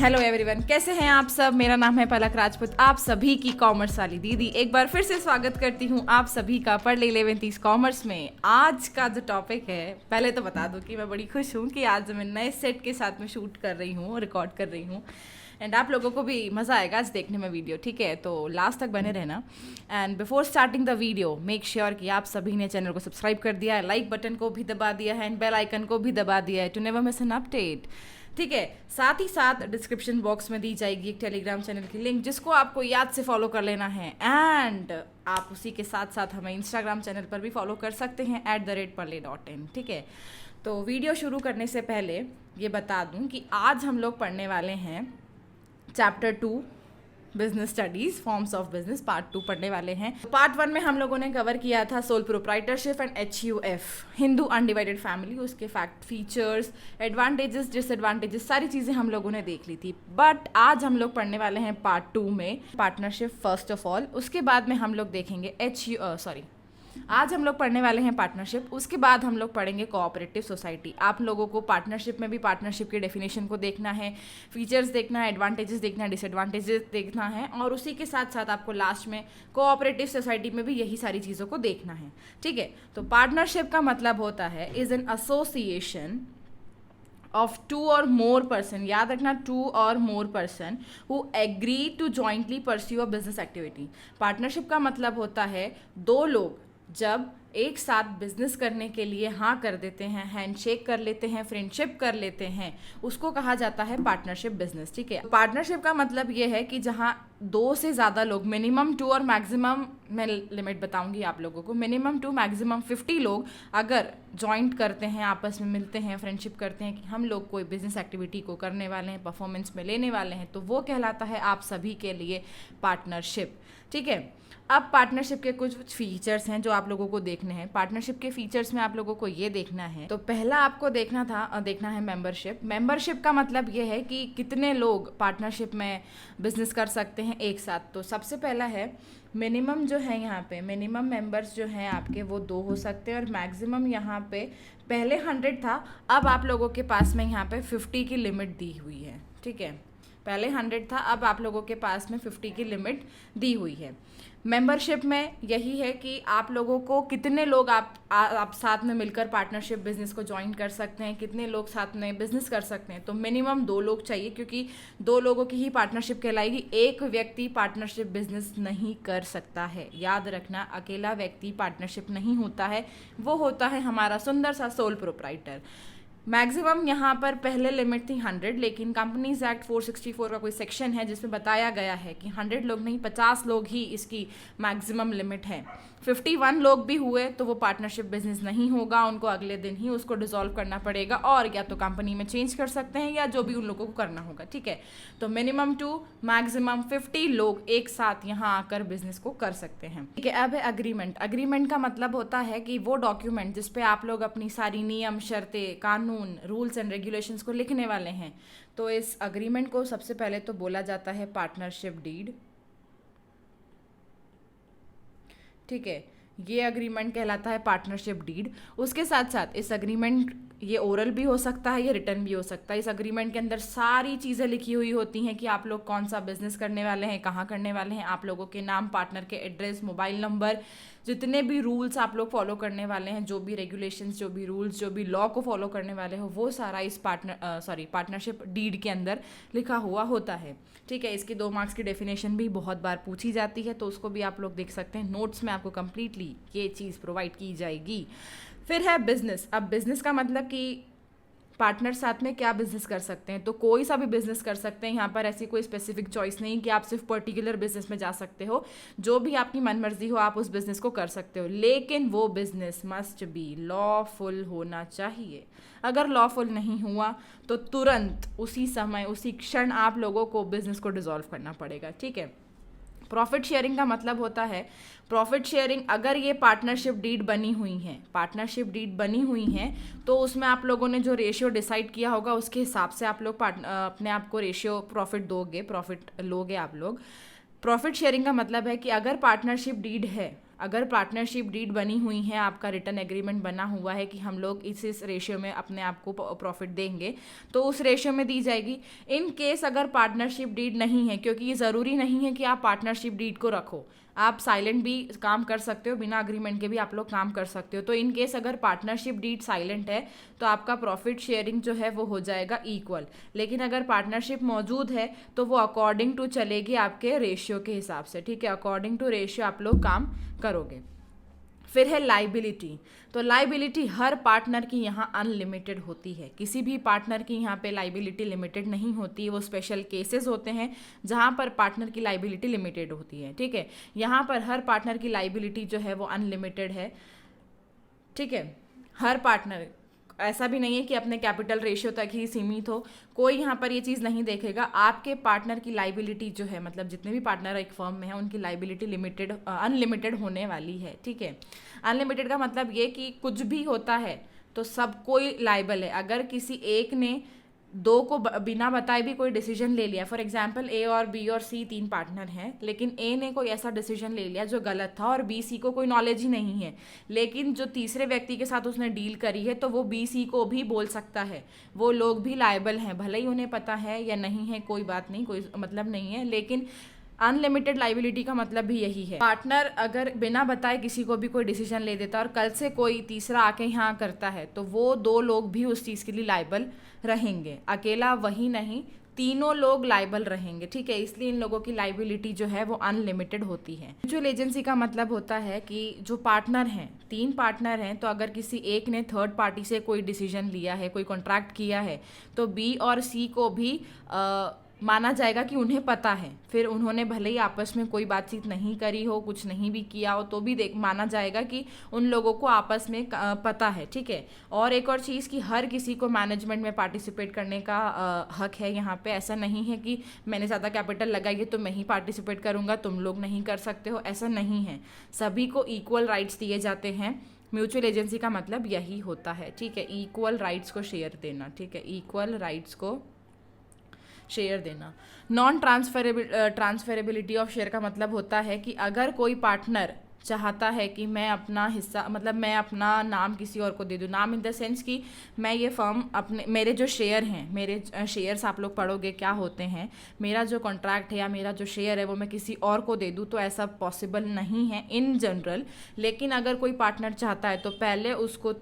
Hello everyone, कैसे हैं आप सब। मेरा नाम है पलक राजपूत, आप सभी की कॉमर्स वाली दीदी एक बार फिर से स्वागत करती हूं आप सभी का पढ़ 11 कॉमर्स में। आज का जो टॉपिक है, पहले तो बता दूं कि मैं बड़ी खुश हूं कि आज मैं नए सेट के साथ में शूट कर रही हूं, रिकॉर्ड कर रही हूं एंड आप लोगों को भी मज़ा आएगा आज देखने में वीडियो, ठीक है। तो लास्ट तक बने रहना and before starting the video make sure कि आप सभी ने चैनल को सब्सक्राइब कर दिया है, लाइक बटन को भी दबा दिया है एंड बेल आइकन को भी दबा दिया है to never miss an update, ठीक है। साथ ही साथ डिस्क्रिप्शन बॉक्स में दी जाएगी एक टेलीग्राम चैनल की लिंक जिसको आपको याद से फॉलो कर लेना है एंड आप उसी के साथ साथ हमें इंस्टाग्राम चैनल पर भी फॉलो कर सकते हैं @parle.in, ठीक है। तो वीडियो शुरू करने से पहले ये बता दूं कि आज हम लोग पढ़ने वाले हैं chapter 2 business studies forms of business, part 2 पढ़ने वाले हैं। पार्ट 1 में हम लोगों ने कवर किया था sole proprietorship and HUF, Hindu undivided family, उसके फैक्ट, फीचर्स, एडवांटेजेस, डिसएडवांटेजेस, सारी चीज़ें हम लोगों ने देख ली थी। बट आज हम लोग पढ़ने वाले हैं पार्ट 2 में पार्टनरशिप फर्स्ट ऑफ ऑल, उसके बाद में हम लोग देखेंगे आज हम लोग पढ़ने वाले हैं पार्टनरशिप, उसके बाद हम लोग पढ़ेंगे कोऑपरेटिव सोसाइटी। आप लोगों को पार्टनरशिप में भी पार्टनरशिप की डेफिनेशन को देखना है, फीचर्स देखना है, एडवांटेजेस देखना है, डिसएडवांटेजेस देखना है और उसी के साथ साथ आपको लास्ट में कोऑपरेटिव सोसाइटी में भी यही सारी चीज़ों को देखना है, ठीक है। तो पार्टनरशिप का मतलब होता है is an association of 2 or more person, याद रखना 2 or more person who agree to jointly pursue a business activity। Partnership का मतलब होता है दो लोग जब एक साथ बिजनेस करने के लिए हाँ कर देते हैं, हैंडशेक कर लेते हैं, फ्रेंडशिप कर लेते हैं, उसको कहा जाता है पार्टनरशिप बिजनेस, ठीक है। पार्टनरशिप का मतलब ये है कि जहाँ 2 से ज़्यादा लोग, मिनिमम 2 और मैक्सिमम, मैं लिमिट बताऊंगी आप लोगों को, मिनिमम 2 मैक्सिमम 50 लोग अगर जॉइंट करते हैं, आपस में मिलते हैं, फ्रेंडशिप करते हैं कि हम लोग कोई बिजनेस एक्टिविटी को करने वाले हैं, परफॉर्मेंस में लेने वाले हैं, तो वो कहलाता है आप सभी के लिए पार्टनरशिप, ठीक है। अब पार्टनरशिप के कुछ फीचर्स हैं जो आप लोगों को देखने हैं। पार्टनरशिप के फीचर्स में आप लोगों को ये देखना है, तो पहला आपको देखना है मेंबरशिप। मेंबरशिप का मतलब ये है कि कितने लोग पार्टनरशिप में बिजनेस कर सकते हैं एक साथ। तो सबसे पहला है मिनिमम जो है, यहाँ पे मिनिमम मेंबर्स जो हैं आपके वो 2 हो सकते हैं और मैक्सिमम यहाँ पे पहले 100 था, अब आप लोगों के पास में यहाँ पे 50 की लिमिट दी हुई है, ठीक है। पहले 100 था, अब आप लोगों के पास में 50 की लिमिट दी हुई है। मेंबरशिप में यही है कि आप लोगों को कितने लोग आप साथ में मिलकर पार्टनरशिप बिजनेस को ज्वाइन कर सकते हैं, कितने लोग साथ में बिजनेस कर सकते हैं। तो मिनिमम 2 लोग चाहिए क्योंकि 2 लोगों की ही पार्टनरशिप कहलाएगी। एक व्यक्ति पार्टनरशिप बिजनेस नहीं कर सकता है, याद रखना, अकेला व्यक्ति पार्टनरशिप नहीं होता है, वो होता है हमारा सुंदर सा सोल प्रोप्राइटर। मैक्सिमम यहाँ पर पहले लिमिट थी 100, लेकिन कंपनीज एक्ट 464 का कोई सेक्शन है जिसमें बताया गया है कि 100 लोग नहीं, 50 लोग ही इसकी मैक्सिमम लिमिट है। 51 लोग भी हुए तो वो पार्टनरशिप बिजनेस नहीं होगा, उनको अगले दिन ही उसको डिसॉल्व करना पड़ेगा और या तो कंपनी में चेंज कर सकते हैं या जो भी उन लोगों को करना होगा, ठीक है। तो मिनिमम 2 मैक्सिमम 50 लोग एक साथ यहाँ आकर बिजनेस को कर सकते हैं, ठीक है। अब है अग्रीमेंट। अग्रीमेंट का मतलब होता है कि वो डॉक्यूमेंट जिसपे आप लोग अपनी सारी नियम, शर्तें, कानून, रूल्स एंड रेगुलेशंस को लिखने वाले हैं। तो इस अग्रीमेंट को सबसे पहले तो बोला जाता है पार्टनरशिप डीड, ठीक है। ये अग्रीमेंट कहलाता है पार्टनरशिप डीड। उसके साथ साथ इस अग्रीमेंट, ये ओरल भी हो सकता है, ये रिटर्न भी हो सकता है। इस अग्रीमेंट के अंदर सारी चीज़ें लिखी हुई होती हैं कि आप लोग कौन सा बिजनेस करने वाले हैं, कहाँ करने वाले हैं, आप लोगों के नाम, पार्टनर के एड्रेस, मोबाइल नंबर, जितने भी रूल्स आप लोग फॉलो करने वाले हैं, जो भी रेगुलेशंस, जो भी रूल्स, जो भी लॉ को फॉलो करने वाले हो, वो सारा इस पार्टनरशिप डीड के अंदर लिखा हुआ होता है, ठीक है। इसकी 2 मार्क्स की डेफिनेशन भी बहुत बार पूछी जाती है, तो उसको भी आप लोग देख सकते हैं। नोट्स में आपको कंप्लीटली ये चीज़ प्रोवाइड की जाएगी। फिर है बिजनेस। अब बिजनेस का मतलब कि पार्टनर साथ में क्या बिजनेस कर सकते हैं, तो कोई सा भी बिजनेस कर सकते हैं। यहाँ पर ऐसी कोई स्पेसिफिक चॉइस नहीं कि आप सिर्फ पर्टिकुलर बिजनेस में जा सकते हो, जो भी आपकी मनमर्जी हो आप उस बिजनेस को कर सकते हो, लेकिन वो बिजनेस मस्ट बी लॉफुल होना चाहिए। अगर लॉफुल नहीं हुआ तो तुरंत उसी समय, उसी क्षण आप लोगों को बिजनेस को डिसॉल्व करना पड़ेगा, ठीक है। प्रॉफिट शेयरिंग का मतलब होता है, प्रॉफिट शेयरिंग अगर ये पार्टनरशिप डीड बनी हुई हैं तो उसमें आप लोगों ने जो रेशियो डिसाइड किया होगा उसके हिसाब से आप लोग अपने आप को रेशियो प्रॉफिट लोगे आप लोग। प्रॉफिट शेयरिंग का मतलब है कि अगर पार्टनरशिप डीड है, अगर पार्टनरशिप डीड बनी हुई है, आपका रिटर्न एग्रीमेंट बना हुआ है कि हम लोग इस रेशियो में अपने आप को प्रॉफिट देंगे, तो उस रेशियो में दी जाएगी। इन केस अगर पार्टनरशिप डीड नहीं है, क्योंकि ये ज़रूरी नहीं है कि आप पार्टनरशिप डीड को रखो, आप साइलेंट भी काम कर सकते हो, बिना अग्रीमेंट के भी आप लोग काम कर सकते हो। तो इन केस अगर पार्टनरशिप डीड साइलेंट है तो आपका प्रॉफिट शेयरिंग जो है वो हो जाएगा इक्वल। लेकिन अगर पार्टनरशिप मौजूद है तो वो अकॉर्डिंग टू चलेगी आपके रेशियो के हिसाब से, ठीक है, अकॉर्डिंग टू रेशियो आप लोग काम करोगे। फिर है लाइबिलिटी। तो लाइबिलिटी हर पार्टनर की यहाँ अनलिमिटेड होती है, किसी भी पार्टनर की यहाँ पे लाइबिलिटी लिमिटेड नहीं होती। वो स्पेशल केसेस होते हैं जहाँ पर पार्टनर की लाइबिलिटी लिमिटेड होती है, ठीक है। यहाँ पर हर पार्टनर की लाइबिलिटी जो है वो अनलिमिटेड है, ठीक है। हर पार्टनर, ऐसा भी नहीं है कि अपने कैपिटल रेशियो तक ही सीमित हो, कोई यहाँ पर ये चीज़ नहीं देखेगा। आपके पार्टनर की लाइबिलिटी जो है, मतलब जितने भी पार्टनर एक फर्म में है उनकी लाइबिलिटी अनलिमिटेड होने वाली है, ठीक है। अनलिमिटेड का मतलब ये कि कुछ भी होता है तो सब कोई लाइबल है। अगर किसी एक ने दो को बिना बताए भी कोई डिसीजन ले लिया, फॉर एग्जांपल ए और बी और सी 3 पार्टनर हैं, लेकिन ए ने कोई ऐसा डिसीजन ले लिया जो गलत था और बी सी को कोई नॉलेज ही नहीं है, लेकिन जो तीसरे व्यक्ति के साथ उसने डील करी है तो वो बी सी को भी बोल सकता है। वो लोग भी लायबल हैं, भले ही उन्हें पता है या नहीं है, कोई बात नहीं, कोई मतलब नहीं है। लेकिन अनलिमिटेड लाइबिलिटी का मतलब भी यही है। पार्टनर अगर बिना बताए किसी को भी कोई डिसीजन ले देता है और कल से कोई तीसरा आके यहाँ करता है तो वो 2 लोग भी उस चीज़ के लिए लायबल रहेंगे, अकेला वही नहीं, तीनों लोग लायबल रहेंगे, ठीक है। इसलिए इन लोगों की लाइबिलिटी जो है वो अनलिमिटेड होती है। म्यूचुअल एजेंसी का मतलब होता है कि जो पार्टनर हैं, 3 पार्टनर हैं, तो अगर किसी एक ने थर्ड पार्टी से कोई डिसीजन लिया है, कोई कॉन्ट्रैक्ट किया है, तो बी और सी को भी माना जाएगा कि उन्हें पता है। फिर उन्होंने भले ही आपस में कोई बातचीत नहीं करी हो, कुछ नहीं भी किया हो, तो भी माना जाएगा कि उन लोगों को आपस में पता है, ठीक है। और एक और चीज़ कि हर किसी को मैनेजमेंट में पार्टिसिपेट करने का हक है। यहाँ पे ऐसा नहीं है कि मैंने ज़्यादा कैपिटल लगाई है तो मैं ही पार्टिसिपेट करूँगा, तुम लोग नहीं कर सकते हो, ऐसा नहीं है। सभी को इक्वल राइट्स दिए जाते हैं। म्यूचुअल एजेंसी का मतलब यही होता है, ठीक है, इक्वल राइट्स को शेयर देना, ठीक है, इक्वल राइट्स को शेयर देना। नॉन ट्रांसफरेबिलिटी ऑफ शेयर का मतलब होता है कि अगर कोई पार्टनर चाहता है कि मैं अपना हिस्सा, मतलब मैं अपना नाम किसी और को दे दूँ, नाम इन द सेंस कि मैं ये फर्म अपने, मेरे जो शेयर हैं, मेरे शेयर्स आप लोग पढ़ोगे क्या होते हैं, मेरा जो कॉन्ट्रैक्ट है या मेरा जो शेयर है वो मैं किसी और को दे दूँ, तो ऐसा पॉसिबल नहीं है इन जनरल। लेकिन अगर कोई पार्टनर चाहता है तो पहले उसको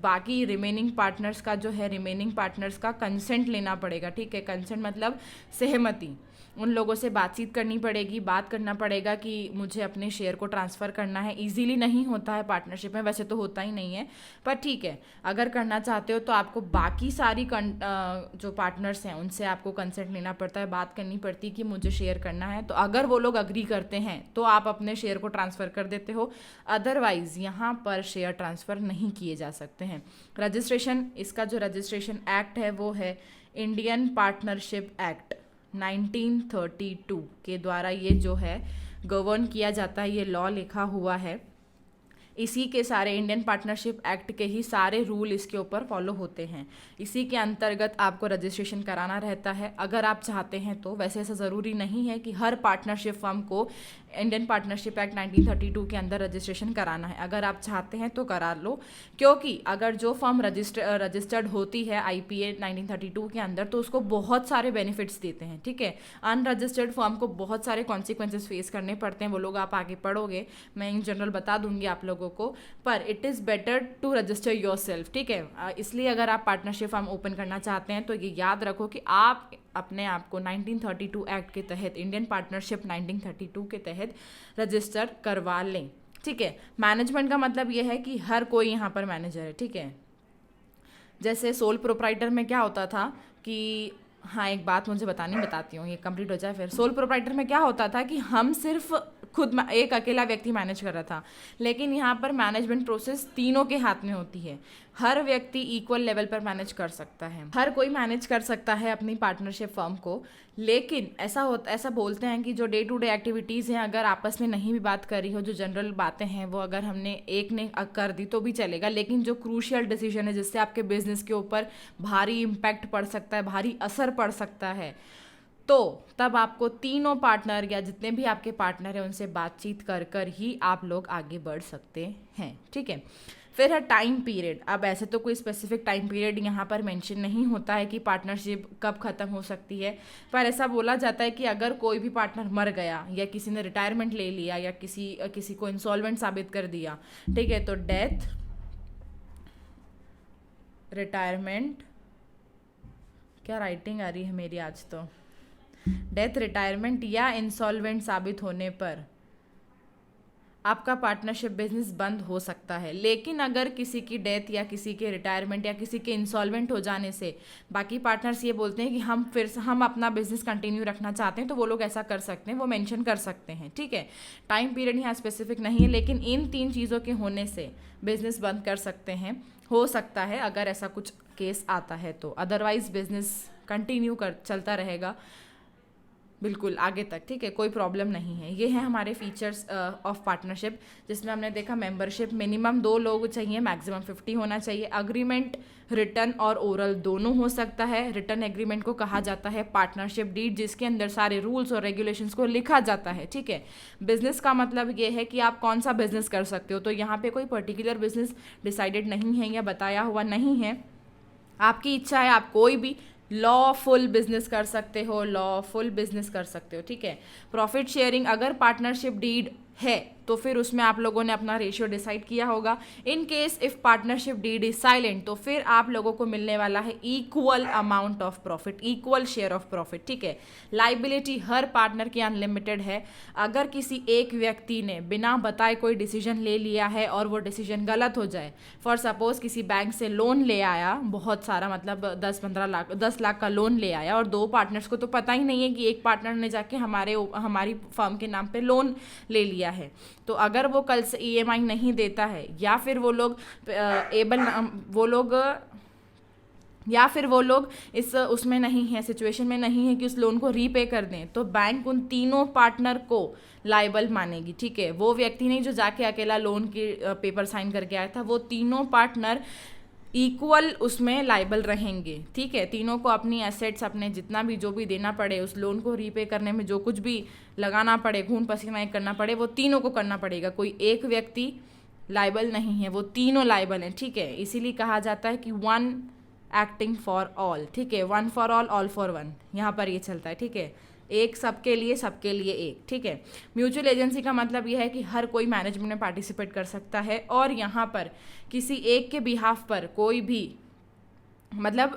बाकी रिमेनिंग पार्टनर्स का जो है, रिमेनिंग पार्टनर्स का कंसेंट लेना पड़ेगा, ठीक है। कंसेंट मतलब सहमति, उन लोगों से बातचीत करनी पड़ेगी, बात करना पड़ेगा कि मुझे अपने शेयर को ट्रांसफ़र करना है। इजीली नहीं होता है पार्टनरशिप में, वैसे तो होता ही नहीं है, पर ठीक है, अगर करना चाहते हो तो आपको बाकी सारी जो पार्टनर्स हैं उनसे आपको कंसेंट लेना पड़ता है, बात करनी पड़ती है कि मुझे शेयर करना है। तो अगर वो लोग अग्री करते हैं तो आप अपने शेयर को ट्रांसफ़र कर देते हो, अदरवाइज़ यहाँ पर शेयर ट्रांसफ़र नहीं किए जा सकते हैं। रजिस्ट्रेशन, इसका जो रजिस्ट्रेशन एक्ट है वो है इंडियन पार्टनरशिप एक्ट 1932 के द्वारा ये जो है गवर्न किया जाता है, ये लॉ लिखा हुआ है। इसी के सारे इंडियन पार्टनरशिप एक्ट के ही सारे रूल इसके ऊपर फॉलो होते हैं। इसी के अंतर्गत आपको रजिस्ट्रेशन कराना रहता है अगर आप चाहते हैं तो। वैसे ऐसा ज़रूरी नहीं है कि हर पार्टनरशिप फर्म को इंडियन पार्टनरशिप एक्ट 1932 के अंदर रजिस्ट्रेशन कराना है। अगर आप चाहते हैं तो करा लो, क्योंकि अगर जो फर्म रजिस्टर्ड होती है IPA 1932 के अंदर तो उसको बहुत सारे बेनिफिट्स देते हैं, ठीक है। अनरजिस्टर्ड फर्म को बहुत सारे कॉन्सिक्वेंसेस फेस करने पड़ते हैं, वो लोग आप आगे पढ़ोगे, मैं इन जनरल बता दूंगी आप लोगों को, पर it is better to register yourself, ठीक है। इसलिए अगर आप पार्टनरशिप फर्म ओपन करना चाहते हैं तो ये याद रखो कि आप अपने आप को 1932 एक्ट के तहत, इंडियन पार्टनरशिप 1932 के तहत रजिस्टर करवा लें, ठीक है। मैनेजमेंट का मतलब ये है कि हर कोई यहाँ पर मैनेजर है, ठीक है। जैसे सोल प्रोप्राइटर में क्या होता था कि, हाँ एक बात मुझे बताती हूँ, ये कंप्लीट हो जाए फिर। सोल प्रोप्राइटर में क्या होता था कि हम सिर्फ खुद एक अकेला व्यक्ति मैनेज कर रहा था, लेकिन यहाँ पर मैनेजमेंट प्रोसेस तीनों के हाथ में होती है। हर व्यक्ति इक्वल लेवल पर मैनेज कर सकता है, हर कोई मैनेज कर सकता है अपनी पार्टनरशिप फर्म को। लेकिन ऐसा बोलते हैं कि जो डे टू डे एक्टिविटीज़ हैं, अगर आपस में नहीं भी बात करी हो, जो जनरल बातें हैं वो अगर हमने एक ने कर दी तो भी चलेगा, लेकिन जो क्रूशियल डिसीजन है जिससे आपके बिजनेस के ऊपर भारी इम्पैक्ट पड़ सकता है, भारी असर पड़ सकता है, तो तब आपको तीनों पार्टनर या जितने भी आपके पार्टनर हैं उनसे बातचीत कर कर ही आप लोग आगे बढ़ सकते हैं, ठीक है। फिर है टाइम पीरियड। अब ऐसे तो कोई स्पेसिफिक टाइम पीरियड यहाँ पर मेंशन नहीं होता है कि पार्टनरशिप कब ख़त्म हो सकती है, पर ऐसा बोला जाता है कि अगर कोई भी पार्टनर मर गया या किसी ने रिटायरमेंट ले लिया या किसी को इंसॉल्वेंट साबित कर दिया, ठीक है, तो डेथ, रिटायरमेंट, क्या राइटिंग आ रही है मेरी आज तो, डेथ, रिटायरमेंट या इंसॉल्वेंट साबित होने पर आपका पार्टनरशिप बिजनेस बंद हो सकता है। लेकिन अगर किसी की डेथ या किसी के रिटायरमेंट या किसी के इंसॉल्वेंट हो जाने से बाकी पार्टनर्स ये बोलते हैं कि हम अपना बिजनेस कंटिन्यू रखना चाहते हैं, तो वो लोग ऐसा कर सकते हैं, वो मेंशन कर सकते हैं, ठीक है। टाइम पीरियड यहाँ स्पेसिफिक नहीं है, लेकिन इन 3 चीज़ों के होने से बिजनेस बंद कर सकते हैं, हो सकता है अगर ऐसा कुछ केस आता है तो। अदरवाइज बिजनेस कंटिन्यू चलता रहेगा बिल्कुल आगे तक, ठीक है, कोई प्रॉब्लम नहीं है। ये है हमारे फीचर्स ऑफ पार्टनरशिप, जिसमें हमने देखा मेंबरशिप मिनिमम 2 लोग चाहिए, मैक्सिमम 50 होना चाहिए। अग्रीमेंट रिटन और ओरल दोनों हो सकता है। रिटन एग्रीमेंट को कहा जाता है पार्टनरशिप डीड, जिसके अंदर सारे रूल्स और रेगुलेशंस को लिखा जाता है, ठीक है। बिजनेस का मतलब ये है कि आप कौन सा बिजनेस कर सकते हो, तो यहाँ पे कोई पर्टिकुलर बिजनेस डिसाइडेड नहीं है या बताया हुआ नहीं है, आपकी इच्छा है, आप कोई भी लॉफुल बिजनेस कर सकते हो, लॉफुल बिजनेस कर सकते हो, ठीक है। प्रॉफिट शेयरिंग, अगर पार्टनरशिप डीड है तो फिर उसमें आप लोगों ने अपना रेशियो डिसाइड किया होगा। In case if partnership deed is silent, तो फिर आप लोगों को मिलने वाला है equal amount of profit, equal share of profit, ठीक है। लाइबिलिटी हर पार्टनर की अनलिमिटेड है। अगर किसी एक व्यक्ति ने बिना बताए कोई डिसीजन ले लिया है और वो डिसीजन गलत हो जाए, फॉर सपोज किसी बैंक से लोन ले आया बहुत सारा, मतलब 10 लाख का लोन ले आया, और 2 पार्टनर्स को तो पता ही नहीं है कि एक पार्टनर ने जाके हमारी फर्म के नाम पे लोन ले लिया है, तो अगर वो कल से ईएमआई नहीं देता है या फिर वो लोग इस उसमें नहीं है, सिचुएशन में नहीं है कि उस लोन को रीपे कर दें, तो बैंक उन तीनों पार्टनर को लाइबल मानेगी, ठीक है। वो व्यक्ति नहीं जो जाके अकेला लोन के पेपर साइन करके आया था, वो तीनों पार्टनर इक्वल उसमें लाइबल रहेंगे, ठीक है। तीनों को अपनी एसेट्स, अपने जितना भी जो भी देना पड़े उस लोन को रीपे करने में, जो कुछ भी लगाना पड़े, खून पसीना एक करना पड़े, वो तीनों को करना पड़ेगा। कोई एक व्यक्ति लाइबल नहीं है, वो तीनों लाइबल हैं, ठीक है। इसीलिए कहा जाता है कि 1 एक्टिंग फॉर ऑल, ठीक है, 1 फॉर ऑल फॉर 1, यहाँ पर ये चलता है, ठीक है। एक सबके लिए एक, ठीक है। म्यूचुअल एजेंसी का मतलब यह है कि हर कोई मैनेजमेंट में पार्टिसिपेट कर सकता है, और यहाँ पर किसी एक के बिहाफ पर कोई भी, मतलब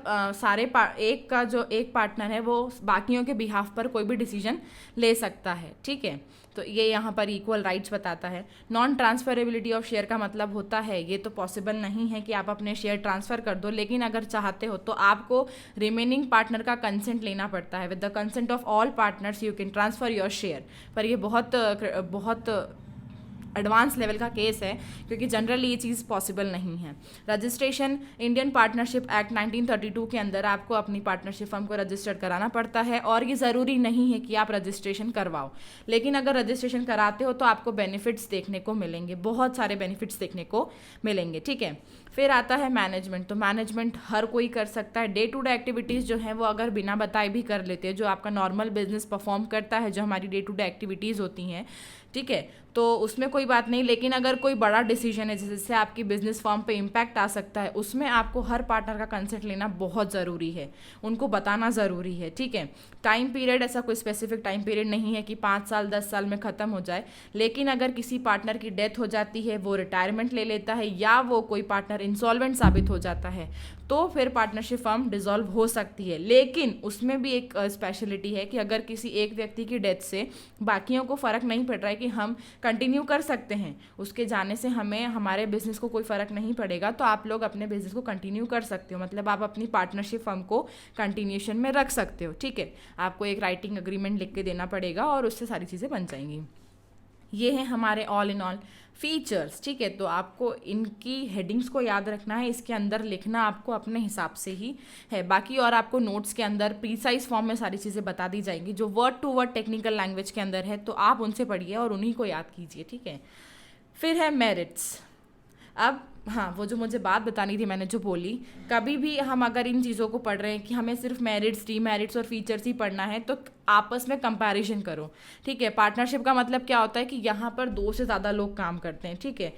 एक पार्टनर है वो बाकियों के बिहाफ पर कोई भी डिसीजन ले सकता है, ठीक है। तो ये यहाँ पर इक्वल राइट्स बताता है। नॉन ट्रांसफरेबिलिटी ऑफ शेयर का मतलब होता है, ये तो पॉसिबल नहीं है कि आप अपने शेयर ट्रांसफ़र कर दो, लेकिन अगर चाहते हो तो आपको रिमेनिंग पार्टनर का कंसेंट लेना पड़ता है। With the consent of all partners you can transfer your share, पर ये बहुत एडवांस लेवल का केस है, क्योंकि जनरली ये चीज़ पॉसिबल नहीं है। रजिस्ट्रेशन, इंडियन पार्टनरशिप एक्ट 1932 के अंदर आपको अपनी पार्टनरशिप फर्म को रजिस्टर्ड कराना पड़ता है, और ये ज़रूरी नहीं है कि आप रजिस्ट्रेशन करवाओ, लेकिन अगर रजिस्ट्रेशन कराते हो तो आपको बेनिफिट्स देखने को मिलेंगे, बहुत सारे बेनिफिट्स देखने को मिलेंगे, ठीक है। फिर आता है मैनेजमेंट, तो मैनेजमेंट हर कोई कर सकता है। डे टू डे एक्टिविटीज़ जो है वो अगर बिना बताए भी कर लेते हैं, जो आपका नॉर्मल बिजनेस परफॉर्म करता है, जो हमारी डे टू डे एक्टिविटीज़ होती हैं, ठीक है, तो उसमें कोई बात नहीं। लेकिन अगर कोई बड़ा डिसीजन है जिससे आपकी बिजनेस फॉर्म पे इम्पैक्ट आ सकता है, उसमें आपको हर पार्टनर का कंसेंट लेना बहुत ज़रूरी है, उनको बताना ज़रूरी है, ठीक है। टाइम पीरियड, ऐसा कोई स्पेसिफिक टाइम पीरियड नहीं है कि 5 साल 10 साल में ख़त्म हो जाए, लेकिन अगर किसी पार्टनर की डेथ हो जाती है, वो रिटायरमेंट ले लेता है, या वो कोई पार्टनर इंसॉल्वेंट साबित हो जाता है, तो फिर पार्टनरशिप फर्म डिसॉल्व हो सकती है। लेकिन उसमें भी एक स्पेशलिटी है कि अगर किसी एक व्यक्ति की डेथ से बाकियों को फ़र्क नहीं पड़ रहा है कि हम कंटिन्यू कर सकते हैं, उसके जाने से हमें हमारे बिजनेस को कोई फ़र्क नहीं पड़ेगा, तो आप लोग अपने बिजनेस को कंटिन्यू कर सकते हो, मतलब आप अपनी पार्टनरशिप फर्म को कंटिन्यूशन में रख सकते हो, ठीक है। आपको एक राइटिंग एग्रीमेंट लिख के देना पड़ेगा और उससे सारी चीज़ें बन जाएंगी। ये है हमारे ऑल इन ऑल फीचर्स, ठीक है। तो आपको इनकी हेडिंग्स को याद रखना है, इसके अंदर लिखना आपको अपने हिसाब से ही है। बाकी और आपको नोट्स के अंदर प्रीसाइज फॉर्म में सारी चीज़ें बता दी जाएंगी, जो word to word technical language के अंदर है, तो आप उनसे पढ़िए और उन्हीं को याद कीजिए, ठीक है। फिर है मेरिट्स। अब हाँ, वो जो मुझे बात बतानी थी मैंने जो बोली, कभी भी हम अगर इन चीज़ों को पढ़ रहे हैं कि हमें सिर्फ मेरिट्स, डीमेरिट्स और फीचर्स ही पढ़ना है, तो आपस में कंपैरिजन करो। ठीक है, पार्टनरशिप का मतलब क्या होता है कि यहाँ पर दो से ज़्यादा लोग काम करते हैं। ठीक है,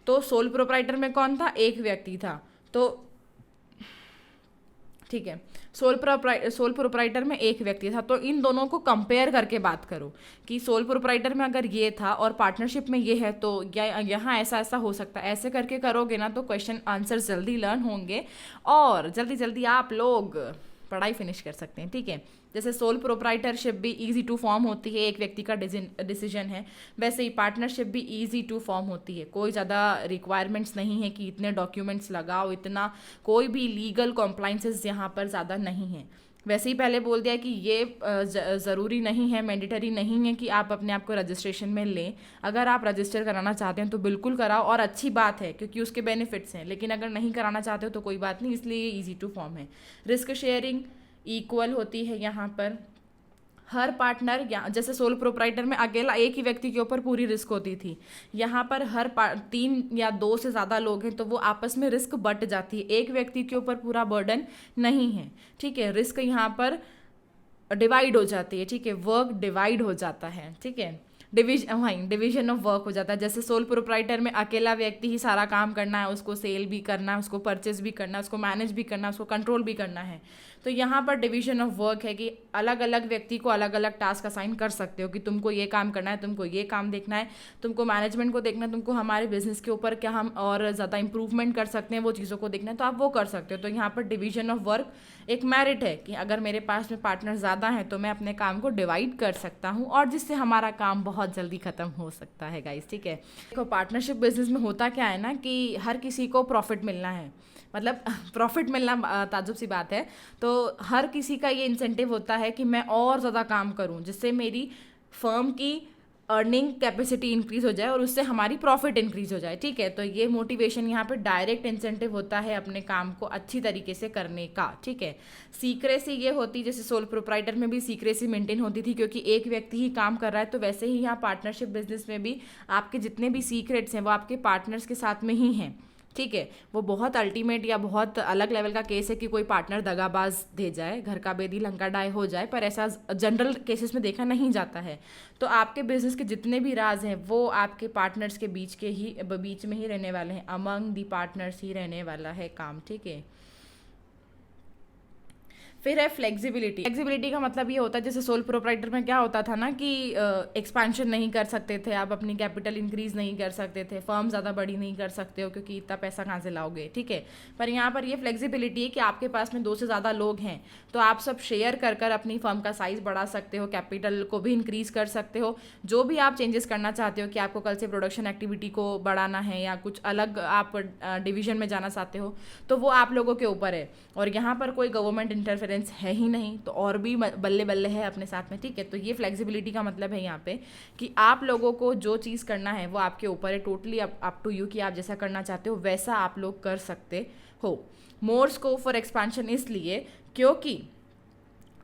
तो सोल प्रोप्राइटर में कौन था? एक व्यक्ति था। तो ठीक है, सोल प्रोप्राइटर में एक व्यक्ति था, तो इन दोनों को कंपेयर करके बात करो कि सोल प्रोप्राइटर में अगर ये था और पार्टनरशिप में ये है, तो यहाँ ऐसा ऐसा हो सकता है। ऐसे करके करोगे ना तो क्वेश्चन आंसर जल्दी लर्न होंगे और जल्दी जल्दी आप लोग पढ़ाई फिनिश कर सकते हैं। ठीक है, जैसे सोल प्रोप्राइटरशिप भी इजी टू फॉर्म होती है, एक व्यक्ति का डिसीजन है, वैसे ही पार्टनरशिप भी इजी टू फॉर्म होती है। कोई ज़्यादा रिक्वायरमेंट्स नहीं है कि इतने डॉक्यूमेंट्स लगाओ, इतना कोई भी लीगल कॉम्प्लाइंसेस यहाँ पर ज़्यादा नहीं है। वैसे ही पहले बोल दिया कि ये ज़रूरी नहीं है, मैंडेटरी नहीं है कि आप अपने आप को रजिस्ट्रेशन में लें। अगर आप रजिस्टर कराना चाहते हैं तो बिल्कुल कराओ, और अच्छी बात है क्योंकि उसके बेनिफिट्स हैं। लेकिन अगर नहीं कराना चाहते हो तो कोई बात नहीं, इसलिए ये ईजी टू फॉर्म है। रिस्क शेयरिंग इक्वल होती है यहाँ पर। हर पार्टनर, जैसे सोल प्रोप्राइटर में अकेला एक ही व्यक्ति के ऊपर पूरी रिस्क होती थी, यहाँ पर हर 3 या 2 से ज़्यादा लोग हैं तो वो आपस में रिस्क बट जाती है, एक व्यक्ति के ऊपर पूरा बर्डन नहीं है। ठीक है, रिस्क यहाँ पर डिवाइड हो जाती है। ठीक है, वर्क डिवाइड हो जाता है। ठीक है, डिवीजन ऑफ वर्क हो जाता है। जैसे सोल प्रोप्राइटर में अकेला व्यक्ति ही सारा काम करना है, उसको सेल भी करना है, उसको परचेज भी करना है, उसको मैनेज भी करना है, उसको कंट्रोल भी करना है। तो यहाँ पर डिवीजन ऑफ वर्क है कि अलग अलग व्यक्ति को अलग अलग टास्क असाइन कर सकते हो कि तुमको ये काम करना है, तुमको ये काम देखना है, तुमको मैनेजमेंट को देखना है, तुमको हमारे बिजनेस के ऊपर क्या हम और ज़्यादा इंप्रूवमेंट कर सकते हैं वो चीज़ों को देखना है, तो आप वो कर सकते हो। तो यहाँ पर डिवीजन ऑफ वर्क एक मेरिट है कि अगर मेरे पास में पार्टनर ज़्यादा हैं तो मैं अपने काम को डिवाइड कर सकता हूँ और जिससे हमारा काम बहुत जल्दी ख़त्म हो सकता है गाइस। ठीक है, देखो पार्टनरशिप बिजनेस में होता क्या है ना कि हर किसी को प्रॉफिट मिलना है, मतलब प्रॉफिट मिलना ताज्जुब सी बात है। तो हर किसी का ये इंसेंटिव होता है कि मैं और ज़्यादा काम करूं जिससे मेरी फर्म की अर्निंग कैपेसिटी इंक्रीज हो जाए और उससे हमारी प्रॉफिट इंक्रीज हो जाए। ठीक है, तो ये मोटिवेशन यहाँ पे डायरेक्ट इंसेंटिव होता है अपने काम को अच्छी तरीके से करने का। ठीक है, सीक्रेसी ये होती, जैसे सोल प्रोप्राइटर में भी सीक्रेसी मेंटेन होती थी क्योंकि एक व्यक्ति ही काम कर रहा है, तो वैसे ही यहाँ पार्टनरशिप बिजनेस में भी आपके जितने भी सीक्रेट्स हैं वो आपके पार्टनर्स के साथ में ही हैं। ठीक है, वो बहुत अल्टीमेट या बहुत अलग लेवल का केस है कि कोई पार्टनर दगाबाज दे जाए, घर का बेदी लंका डाय हो जाए, पर ऐसा जनरल केसेस में देखा नहीं जाता है। तो आपके बिजनेस के जितने भी राज हैं वो आपके पार्टनर्स के बीच में ही रहने वाले हैं, अमंग दी पार्टनर्स ही रहने वाला है काम। ठीक है, फिर है फ्लेक्सिबिलिटी का मतलब ये होता है, जैसे सोल प्रोप्राइटर में क्या होता था ना कि एक्सपेंशन नहीं कर सकते थे आप, अपनी कैपिटल इंक्रीज नहीं कर सकते थे, फर्म ज़्यादा बड़ी नहीं कर सकते हो क्योंकि इतना पैसा कहाँ से लाओगे। ठीक है, पर यहाँ पर ये फ्लेक्सिबिलिटी है कि आपके पास में 2 से ज़्यादा लोग हैं तो आप सब शेयर कर कर अपनी फर्म का साइज़ बढ़ा सकते हो, कैपिटल को भी इंक्रीज कर सकते हो। जो भी आप चेंजेस करना चाहते हो कि आपको कल से प्रोडक्शन एक्टिविटी को बढ़ाना है या कुछ अलग आप डिवीजन में जाना चाहते हो, तो वो आप लोगों के ऊपर है। और यहाँ पर कोई गवर्नमेंट इंटरफेरेंस है ही नहीं, तो और भी बल्ले बल्ले है अपने साथ में। ठीक है, तो ये फ्लेक्सिबिलिटी का मतलब है यहाँ पे कि आप लोगों को जो चीज़ करना है वो आपके ऊपर है, टोटली अप टू यू कि आप जैसा करना चाहते हो वैसा आप लोग कर सकते हो। मोर स्कोप फॉर एक्सपेंशन इसलिए क्योंकि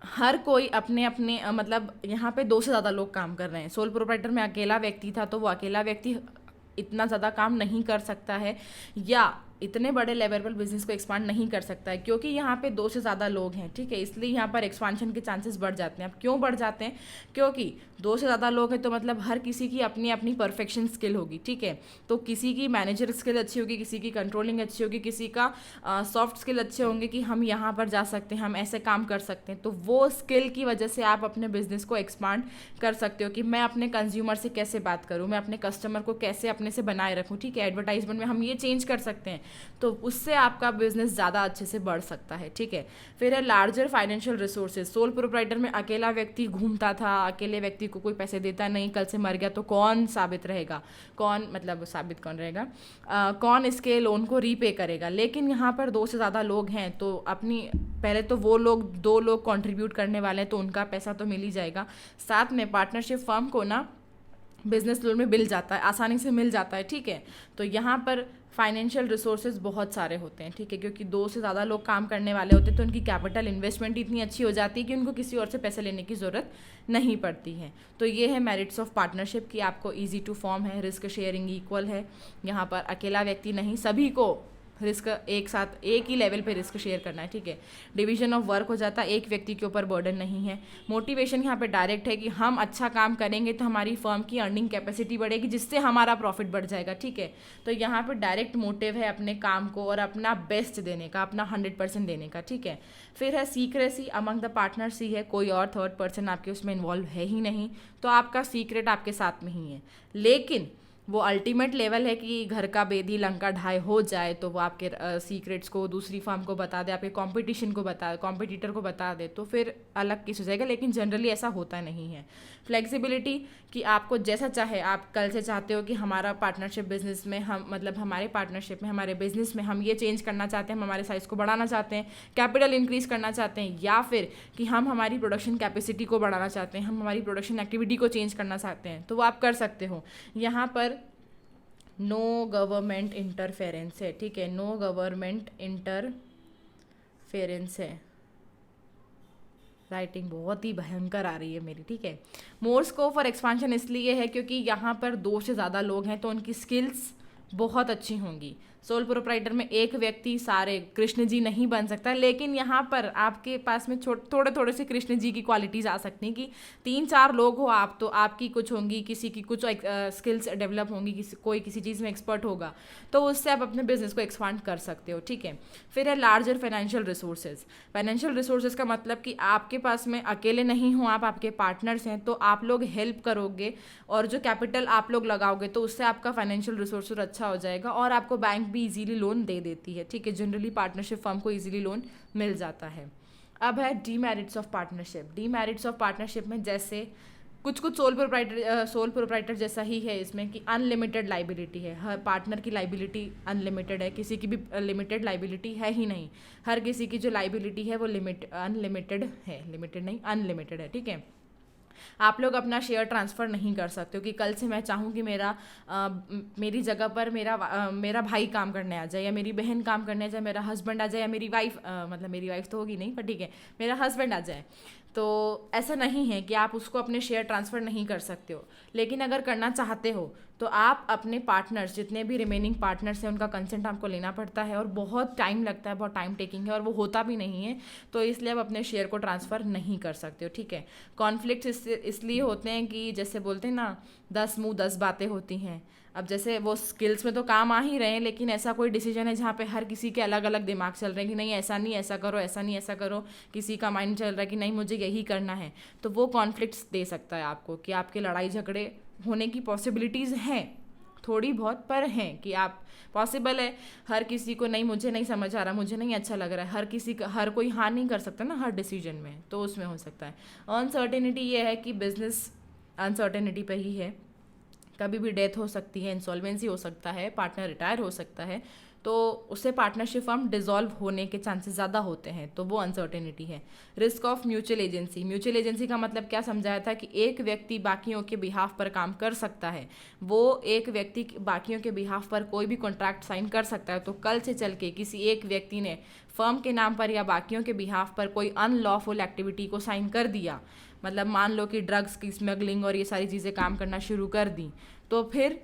हर कोई अपने अपने मतलब यहाँ पे 2 से ज़्यादा लोग काम कर रहे हैं। सोल प्रोप्राइटर में अकेला व्यक्ति था तो वो अकेला व्यक्ति इतना ज़्यादा काम नहीं कर सकता है या इतने बड़े लेवल पर बिजनेस को एक्सपांड नहीं कर सकता है क्योंकि यहाँ पे 2 से ज़्यादा लोग हैं। ठीक है, इसलिए यहाँ पर एक्सपांशन के चांसेस बढ़ जाते हैं। अब क्यों बढ़ जाते हैं? क्योंकि 2 से ज़्यादा लोग हैं तो मतलब हर किसी की अपनी अपनी परफेक्शन स्किल होगी। ठीक है, तो किसी की मैनेजर स्किल अच्छी होगी, किसी की कंट्रोलिंग अच्छी होगी, किसी का सॉफ्ट स्किल अच्छे होंगे कि हम यहाँ पर जा सकते हैं, हम ऐसे काम कर सकते हैं। तो वो स्किल की वजह से आप अपने बिजनेस को एक्सपांड कर सकते हो कि मैं अपने कंज्यूमर से कैसे बात करूँ, मैं अपने कस्टमर को कैसे अपने से बनाए रखूँ। ठीक है, एडवर्टाइजमेंट में हम ये चेंज कर सकते हैं तो उससे आपका बिजनेस ज़्यादा अच्छे से बढ़ सकता है। ठीक है, फिर है larger financial resources. Sole proprietor में अकेला व्यक्ति घूमता था, अकेले व्यक्ति को कोई पैसे देता नहीं, कल से मर गया तो कौन साबित रहेगा, कौन रहेगा, कौन इसके लोन को रीपे करेगा। लेकिन यहाँ पर 2 से ज़्यादा लोग हैं तो अपनी पहले तो वो लोग 2 लोग कंट्रीब्यूट करने वाले हैं तो उनका पैसा तो मिल ही जाएगा। साथ में पार्टनरशिप फर्म को ना बिजनेस लोन में मिल जाता है, आसानी से मिल जाता है। ठीक है, तो यहाँ पर फाइनेंशियल रिसोर्सेज बहुत सारे होते हैं, ठीक है, क्योंकि 2 से ज़्यादा लोग काम करने वाले होते हैं तो उनकी कैपिटल इन्वेस्टमेंट इतनी अच्छी हो जाती है कि उनको किसी और से पैसे लेने की ज़रूरत नहीं पड़ती है। तो ये है मेरिट्स ऑफ पार्टनरशिप कि आपको ईजी टू फॉर्म है, रिस्क शेयरिंग इक्वल है, यहाँ पर अकेला व्यक्ति नहीं, सभी को रिस्क एक साथ एक ही लेवल पे रिस्क शेयर करना है, ठीक है। डिवीजन ऑफ वर्क हो जाता है, एक व्यक्ति के ऊपर बर्डन नहीं है। मोटिवेशन यहाँ पे डायरेक्ट है कि हम अच्छा काम करेंगे तो हमारी फर्म की अर्निंग कैपेसिटी बढ़ेगी, जिससे हमारा प्रॉफिट बढ़ जाएगा, ठीक है। तो यहाँ पे डायरेक्ट मोटिव है अपने काम को और अपना बेस्ट देने का, अपना 100% देने का, ठीक है। फिर है सीक्रेसी अमंग द पार्टनर्स ही है, कोई और थर्ड पर्सन आपके उसमें इन्वॉल्व है ही नहीं, तो आपका सीक्रेट आपके साथ में ही है। लेकिन वो अल्टीमेट लेवल है कि घर का बेदी लंका ढाई हो जाए तो वो आपके सीक्रेट्स को दूसरी फर्म को बता दे, आपके कंपटीशन को बता कॉम्पिटिटर को बता दे, तो फिर अलग केस हो जाएगा, लेकिन जनरली ऐसा होता नहीं है। फ्लेक्सिबिलिटी कि आपको जैसा चाहे, आप कल से चाहते हो कि हमारा पार्टनरशिप बिजनेस में हम मतलब हमारे पार्टनरशिप में हमारे बिजनेस में हम ये चेंज करना चाहते हैं, हम हमारे साइज़ को बढ़ाना चाहते हैं, कैपिटल इंक्रीज करना चाहते हैं, या फिर कि हम हमारी प्रोडक्शन कैपेसिटी को बढ़ाना चाहते हैं, हम हमारी प्रोडक्शन एक्टिविटी को चेंज करना चाहते हैं, तो वो आप कर सकते हो। यहाँ पर नो गवर्नमेंट इंटरफेरेंस है, ठीक है, नो गवर्नमेंट इंटरफेरेंस है। राइटिंग बहुत ही भयंकर आ रही है मेरी, ठीक है। मोर स्कोप फॉर एक्सपांशन इसलिए है क्योंकि यहाँ पर 2 से ज़्यादा लोग हैं तो उनकी स्किल्स बहुत अच्छी होंगी। सोल प्रोप्राइटर में एक व्यक्ति सारे कृष्ण जी नहीं बन सकता, लेकिन यहाँ पर आपके पास में थोड़े थोड़े से कृष्ण जी की क्वालिटीज़ आ सकती हैं कि 3-4 लोग हो आप, तो आपकी कुछ होंगी, किसी की कुछ स्किल्स डेवलप होंगी, कोई किसी चीज़ में एक्सपर्ट होगा, तो उससे आप अपने बिजनेस को एक्सपांड कर सकते हो, ठीक है। फिर है larger financial resources. Financial resources का मतलब कि आपके पास में अकेले नहीं हो आप, आपके पार्टनर्स हैं, तो आप लोग हेल्प करोगे और जो कैपिटल आप लोग लगाओगे तो उससे आपका फाइनेंशियल रिसोर्स अच्छा हो जाएगा और आपको बैंक भी इजीली लोन दे देती है, ठीक है। जनरली पार्टनरशिप फर्म को इजीली लोन मिल जाता है। अब है demerits of partnership. Demerits of partnership में जैसे कुछ सोल प्रोप्राइटर जैसा ही है इसमें कि अनलिमिटेड लाइबिलिटी है, हर पार्टनर की लाइबिलिटी अनलिमिटेड है, किसी की भी लिमिटेड लाइबिलिटी है ही नहीं। हर किसी की जो लाइबिलिटी है वो अनलिमिटेड है, लिमिटेड नहीं अनलिमिटेड है, ठीक है। आप लोग अपना शेयर ट्रांसफ़र नहीं कर सकते हो कि कल से मैं चाहूँ कि मेरी जगह पर मेरा भाई काम करने आ जाए, या मेरी बहन काम करने आ जाए, मेरा हस्बैंड आ जाए, या मेरी वाइफ मतलब मेरी वाइफ तो होगी नहीं पर ठीक है मेरा हस्बैंड आ जाए, तो ऐसा नहीं है कि आप उसको अपने शेयर ट्रांसफ़र नहीं कर सकते हो। लेकिन अगर करना चाहते हो तो आप अपने पार्टनर्स, जितने भी रिमेनिंग पार्टनर्स हैं, उनका कंसेंट आपको लेना पड़ता है और बहुत टाइम लगता है, बहुत टाइम टेकिंग है और वो होता भी नहीं है, तो इसलिए आप अपने शेयर को ट्रांसफ़र नहीं कर सकते हो, ठीक है। कॉन्फ्लिक्ट्स इसलिए होते हैं कि जैसे बोलते हैं ना 10 मुंह 10 बातें होती हैं। अब जैसे वो स्किल्स में तो काम आ ही रहे हैं, लेकिन ऐसा कोई डिसीजन है जहाँ पे हर किसी के अलग अलग दिमाग चल रहे हैं कि नहीं ऐसा नहीं ऐसा करो, ऐसा नहीं ऐसा करो, किसी का माइंड चल रहा है कि नहीं मुझे यही करना है, तो वो कॉन्फ्लिक्ट्स दे सकता है आपको कि आपके लड़ाई झगड़े होने की पॉसिबिलिटीज़ हैं थोड़ी बहुत, पर हैं कि आप पॉसिबल है। हर किसी को नहीं मुझे नहीं समझ आ रहा, मुझे नहीं अच्छा लग रहा है, हर कोई हाँ नहीं कर सकता ना हर डिसीजन में, तो उसमें हो सकता है। अनसर्टेनिटी ये है कि बिजनेस अनसर्टेनिटी पे ही है, कभी भी डेथ हो सकती है, इंसॉल्वेंसी हो सकता है, पार्टनर रिटायर हो सकता है, तो उससे पार्टनरशिप फर्म डिसॉल्व होने के चांसेस ज़्यादा होते हैं, तो वो अनसर्टेनिटी है। Risk of mutual agency. Mutual agency का मतलब क्या समझाया था कि एक व्यक्ति बाकियों के बिहाफ पर काम कर सकता है, वो एक व्यक्ति बाकियों के बिहाफ पर कोई भी कॉन्ट्रैक्ट साइन कर सकता है, तो कल से चल के किसी एक व्यक्ति ने फर्म के नाम पर या बाकियों के बिहाफ पर कोई अनलॉफुल एक्टिविटी को साइन कर दिया, मतलब मान लो कि ड्रग्स की स्मगलिंग और ये सारी चीज़ें काम करना शुरू कर दी, तो फिर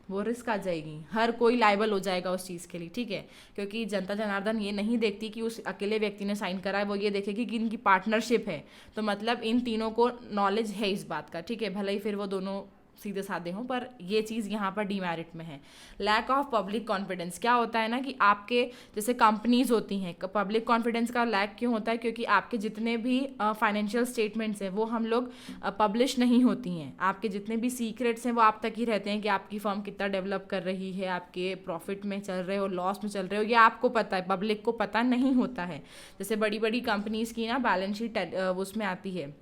वो रिस्क आ जाएगी, हर कोई लायबल हो जाएगा उस चीज़ के लिए, ठीक है। क्योंकि जनता जनार्दन ये नहीं देखती कि उस अकेले व्यक्ति ने साइन करा है, वो ये देखेगी कि इनकी पार्टनरशिप है, तो मतलब इन तीनों को नॉलेज है इस बात का, ठीक है, भले ही फिर वो दोनों सीधे साधे हों, पर ये चीज़ यहाँ पर डीमेरिट में है। Lack of public confidence. क्या होता है ना कि आपके जैसे कंपनीज होती हैं, पब्लिक कॉन्फिडेंस का लैक क्यों होता है, क्योंकि आपके जितने भी फाइनेंशियल स्टेटमेंट्स हैं वो हम लोग पब्लिश नहीं होती हैं, आपके जितने भी सीक्रेट्स हैं वो आप तक ही रहते हैं कि आपकी फर्म कितना डेवलप कर रही है, आपके प्रॉफिट में चल रहे हो, लॉस में चल रहे हो, ये आपको पता है, पब्लिक को पता नहीं होता है। जैसे बड़ी बड़ी कंपनीज़ की ना बैलेंस शीट उसमें आती है,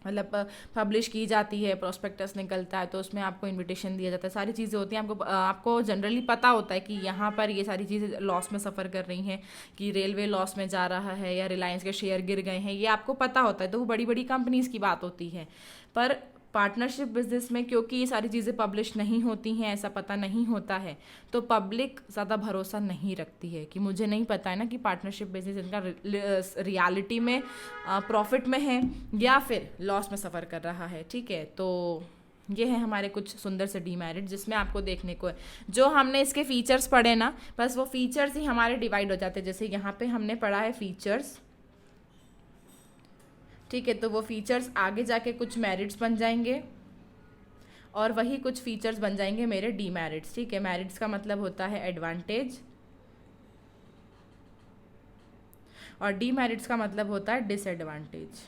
मतलब पब्लिश की जाती है, प्रोस्पेक्टस निकलता है, तो उसमें आपको इनविटेशन दिया जाता है, सारी चीज़ें होती हैं, आपको जनरली पता होता है कि यहाँ पर ये सारी चीज़ें लॉस में सफ़र कर रही हैं, कि रेलवे लॉस में जा रहा है या रिलायंस के शेयर गिर गए हैं, ये आपको पता होता है, तो वो बड़ी बड़ी कंपनीज़ की बात होती है। पर पार्टनरशिप बिजनेस में क्योंकि ये सारी चीज़ें पब्लिश नहीं होती हैं, ऐसा पता नहीं होता है, तो पब्लिक ज़्यादा भरोसा नहीं रखती है कि मुझे नहीं पता है ना कि पार्टनरशिप बिजनेस इनका रियलिटी में प्रॉफिट में है या फिर लॉस में सफ़र कर रहा है। ठीक है, तो ये है हमारे कुछ सुंदर से डीमेरिट जिसमें आपको देखने को है। जो हमने इसके फीचर्स पढ़े ना, बस वो फीचर्स ही हमारे डिवाइड हो जाते हैं। जैसे यहाँ पे हमने पढ़ा है फीचर्स, ठीक है, तो वो फीचर्स आगे जाके कुछ मेरिट्स बन जाएंगे और वही कुछ फीचर्स बन जाएंगे मेरे डीमेरिट्स। ठीक है, मेरिट्स का मतलब होता है एडवांटेज और डीमेरिट्स का मतलब होता है डिसएडवांटेज।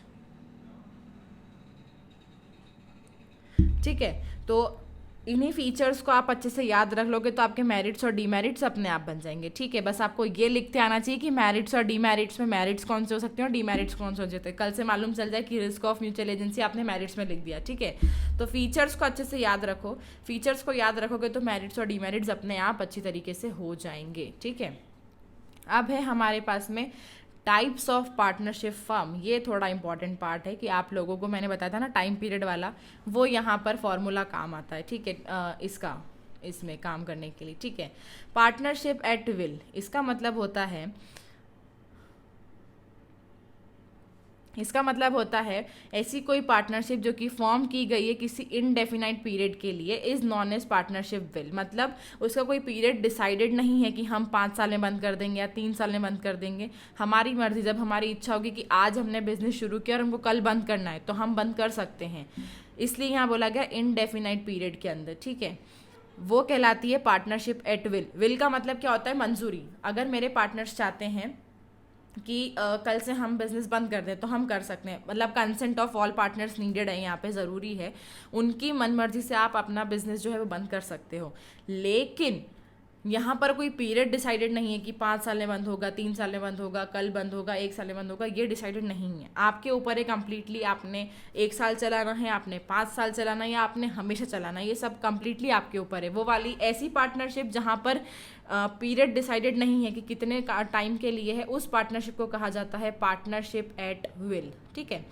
ठीक है, तो इन्हीं फीचर्स को आप अच्छे से याद रख लोगे तो आपके मेरिट्स और डीमेरिट्स अपने आप बन जाएंगे। ठीक है, बस आपको ये लिखते आना चाहिए कि मेरिट्स और डीमेरिट्स में मेरिट्स कौन से हो सकते हैं और डीमेरिट्स कौन से हो जाते हैं। कल से मालूम चल जाए कि रिस्क ऑफ म्यूचुअल एजेंसी आपने मेरिट्स में लिख दिया। ठीक है, तो फीचर्स को अच्छे से याद रखो, फीचर्स को याद रखोगे तो मेरिट्स और डीमेरिट्स अपने आप अच्छी तरीके से हो जाएंगे। ठीक है, अब है हमारे पास में टाइप्स ऑफ पार्टनरशिप फर्म। ये थोड़ा इंपॉर्टेंट पार्ट है कि आप लोगों को मैंने बताया था ना टाइम पीरियड वाला, वो यहाँ पर फॉर्मूला काम आता है। ठीक है, इसमें काम करने के लिए। ठीक है, पार्टनरशिप एट विल, इसका मतलब होता है ऐसी कोई पार्टनरशिप जो कि फॉर्म की गई है किसी इनडेफिनाइट पीरियड के लिए, is known as partnership will. मतलब उसका कोई पीरियड डिसाइडेड नहीं है कि हम 5 साल में बंद कर देंगे या 3 साल में बंद कर देंगे। हमारी मर्जी, जब हमारी इच्छा होगी कि आज हमने बिजनेस शुरू किया और हमको कल बंद करना है तो हम बंद कर सकते हैं। इसलिए यहाँ बोला गया इनडेफिनाइट पीरियड के अंदर। ठीक है, वो कहलाती है पार्टनरशिप एट विल। विल का मतलब क्या होता है? मंजूरी। अगर मेरे पार्टनर्स चाहते हैं कि कल से हम बिज़नेस बंद कर दें तो हम कर सकते हैं। मतलब consent of all partners needed है, यहाँ पे ज़रूरी है। उनकी मन मर्जी से आप अपना बिज़नेस जो है वो बंद कर सकते हो, लेकिन यहाँ पर कोई पीरियड डिसाइडेड नहीं है कि 5 साल में बंद होगा, 3 साल में बंद होगा, कल बंद होगा, 1 साल में बंद होगा। ये डिसाइडेड नहीं है, आपके ऊपर है कम्प्लीटली। आपने 1 साल चलाना है, आपने 5 साल चलाना है या आपने हमेशा चलाना है, ये सब कम्प्लीटली आपके ऊपर है। वो वाली ऐसी पार्टनरशिप जहाँ पर पीरियड डिसाइडेड नहीं है कि कितने टाइम के लिए है, उस पार्टनरशिप को कहा जाता है पार्टनरशिप एट विल। ठीक है,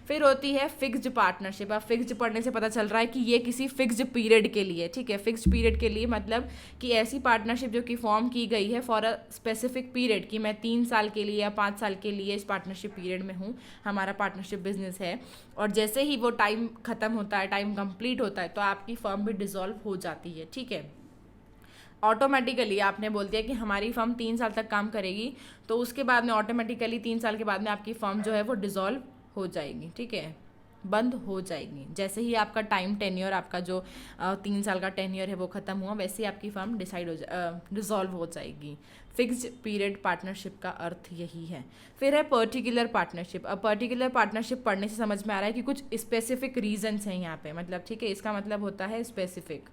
फिर होती है फिक्स्ड पार्टनरशिप। अब फिक्स्ड पढ़ने से पता चल रहा है कि ये किसी फिक्स्ड पीरियड के लिए। ठीक है, फिक्स्ड पीरियड के लिए मतलब कि ऐसी पार्टनरशिप जो कि फॉर्म की गई है फॉर अ स्पेसिफिक पीरियड, कि मैं 3 साल के लिए या 5 साल के लिए इस पार्टनरशिप पीरियड में हूँ, हमारा पार्टनरशिप बिजनेस है, और जैसे ही वो टाइम खत्म होता है, टाइम कंप्लीट होता है, तो आपकी फर्म भी डिसॉल्व हो जाती है। ठीक है, ऑटोमेटिकली आपने बोल दिया कि हमारी फर्म 3 साल तक काम करेगी, तो उसके बाद में ऑटोमेटिकली 3 साल के बाद में आपकी फर्म जो है वो डिसॉल्व हो जाएगी। ठीक है, बंद हो जाएगी। जैसे ही आपका टाइम टेन्योर, आपका जो 3 साल का टेन्योर है वो ख़त्म हुआ, वैसे ही आपकी फर्म डिसॉल्व हो जाएगी। फिक्स्ड पीरियड पार्टनरशिप का अर्थ यही है। फिर है पर्टिकुलर पार्टनरशिप। अब पर्टिकुलर पार्टनरशिप पढ़ने से समझ में आ रहा है कि कुछ स्पेसिफिक रीजन्स हैं यहाँ पे, मतलब ठीक है, इसका मतलब होता है स्पेसिफिक।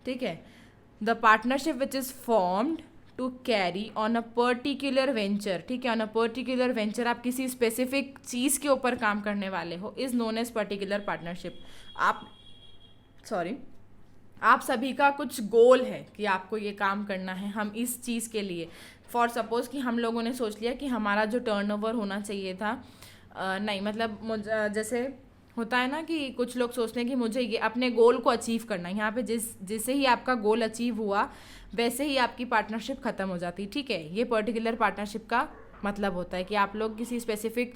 ठीक है, the partnership which is formed to carry on a particular venture. ठीक है, ऑन अ पर्टिकुलर वेंचर, आप किसी स्पेसिफिक चीज़ के ऊपर काम करने वाले हो, is known as particular partnership. आप सभी का कुछ गोल है कि आपको ये काम करना है, हम इस चीज़ के लिए, फॉर सपोज कि हम लोगों ने सोच लिया कि हमारा जो टर्नओवर होना चाहिए था, नहीं मतलब जैसे होता है ना कि कुछ लोग सोचते हैं कि मुझे ये अपने गोल को अचीव करना है। यहाँ पे जैसे ही आपका गोल अचीव हुआ वैसे ही आपकी पार्टनरशिप ख़त्म हो जाती है। ठीक है, ये पर्टिकुलर पार्टनरशिप का मतलब होता है कि आप लोग किसी स्पेसिफिक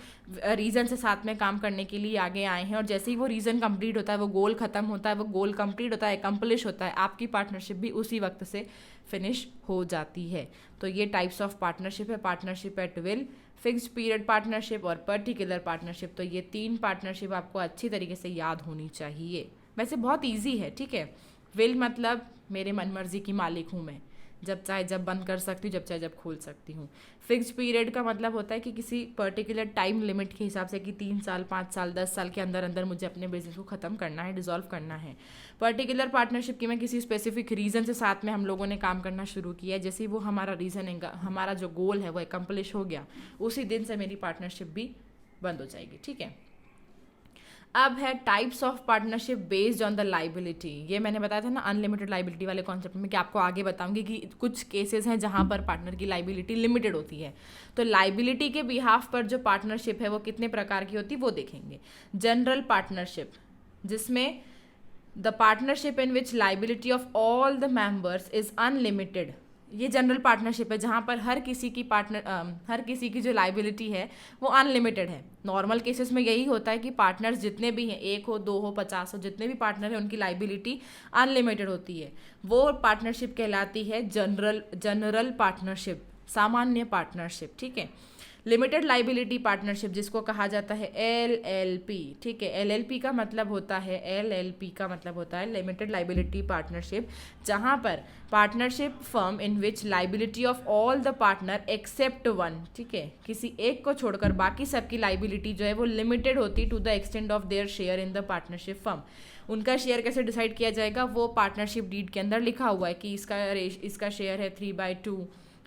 रीज़न से साथ में काम करने के लिए आगे आए हैं, और जैसे ही वो रीज़न कंप्लीट होता है, वो गोल ख़त्म होता है, वो गोल कंप्लीट होता है, अकम्प्लिश होता है, आपकी पार्टनरशिप भी उसी वक्त से फिनिश हो जाती है। तो ये टाइप्स ऑफ पार्टनरशिप है, partnership at will, fixed period partnership और पर्टिकुलर पार्टनरशिप। तो ये 3 पार्टनरशिप आपको अच्छी तरीके से याद होनी चाहिए। वैसे बहुत ईजी है। ठीक है, विल मतलब मेरे मनमर्जी की मालिक हूँ मैं, जब चाहे जब बंद कर सकती हूँ, जब चाहे जब खोल सकती हूँ। फिक्स्ड पीरियड का मतलब होता है कि किसी पर्टिकुलर टाइम लिमिट के हिसाब से कि 3 साल, 5 साल, 10 साल के अंदर अंदर मुझे अपने बिजनेस को ख़त्म करना है, डिसॉल्व करना है। पर्टिकुलर पार्टनरशिप की मैं किसी स्पेसिफिक रीज़न से साथ में हम लोगों ने काम करना शुरू किया है, जैसे ही वो हमारा रीज़न है, हमारा जो गोल है वो एकम्प्लिश हो गया, उसी दिन से मेरी पार्टनरशिप भी बंद हो जाएगी। ठीक है, अब है types of partnership based on the liability. ये मैंने बताया था ना अनलिमिटेड लाइबिलिटी वाले कॉन्सेप्ट में, कि आपको आगे बताऊंगी कि कुछ केसेस हैं जहां पर पार्टनर की लाइबिलिटी लिमिटेड होती है। तो लाइबिलिटी के बिहाफ पर जो पार्टनरशिप है वो कितने प्रकार की होती है वो देखेंगे। जनरल पार्टनरशिप, जिसमें the partnership in which liability of all the members is unlimited. ये जनरल पार्टनरशिप है जहाँ पर हर किसी की जो लाइबिलिटी है वो अनलिमिटेड है। नॉर्मल केसेस में यही होता है कि पार्टनर्स जितने भी हैं, 1 हो, 2 हो, 50 हो, जितने भी पार्टनर हैं उनकी लाइबिलिटी अनलिमिटेड होती है। वो पार्टनरशिप कहलाती है जनरल पार्टनरशिप, सामान्य पार्टनरशिप। ठीक है। लिमिटेड लाइबिलिटी पार्टनरशिप जिसको कहा जाता है LLP। ठीक है। LLP का मतलब होता है लिमिटेड लाइबिलिटी पार्टनरशिप, जहाँ पर partnership firm in which liability of all the partner except one. ठीक है। किसी एक को छोड़कर बाकी सबकी लाइबिलिटी जो है वो लिमिटेड होती to the extent of their share in the partnership firm. उनका शेयर कैसे डिसाइड किया जाएगा? वो पार्टनरशिप डीड के अंदर लिखा हुआ है कि इसका शेयर है 3/2,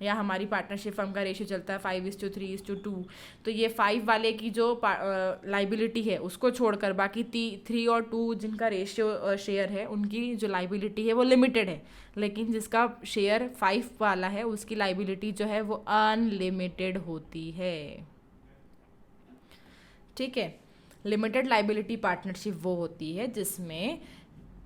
या हमारी पार्टनरशिप फर्म का रेशियो चलता है 5:3:2। तो ये 5 वाले की जो लाइबिलिटी है उसको छोड़कर बाकी 3 और 2 जिनका रेशियो शेयर है उनकी जो लाइबिलिटी है वो लिमिटेड है, लेकिन जिसका शेयर 5 वाला है उसकी लाइबिलिटी जो है वो अनलिमिटेड होती है। ठीक है। लिमिटेड लाइबिलिटी पार्टनरशिप वो होती है जिसमें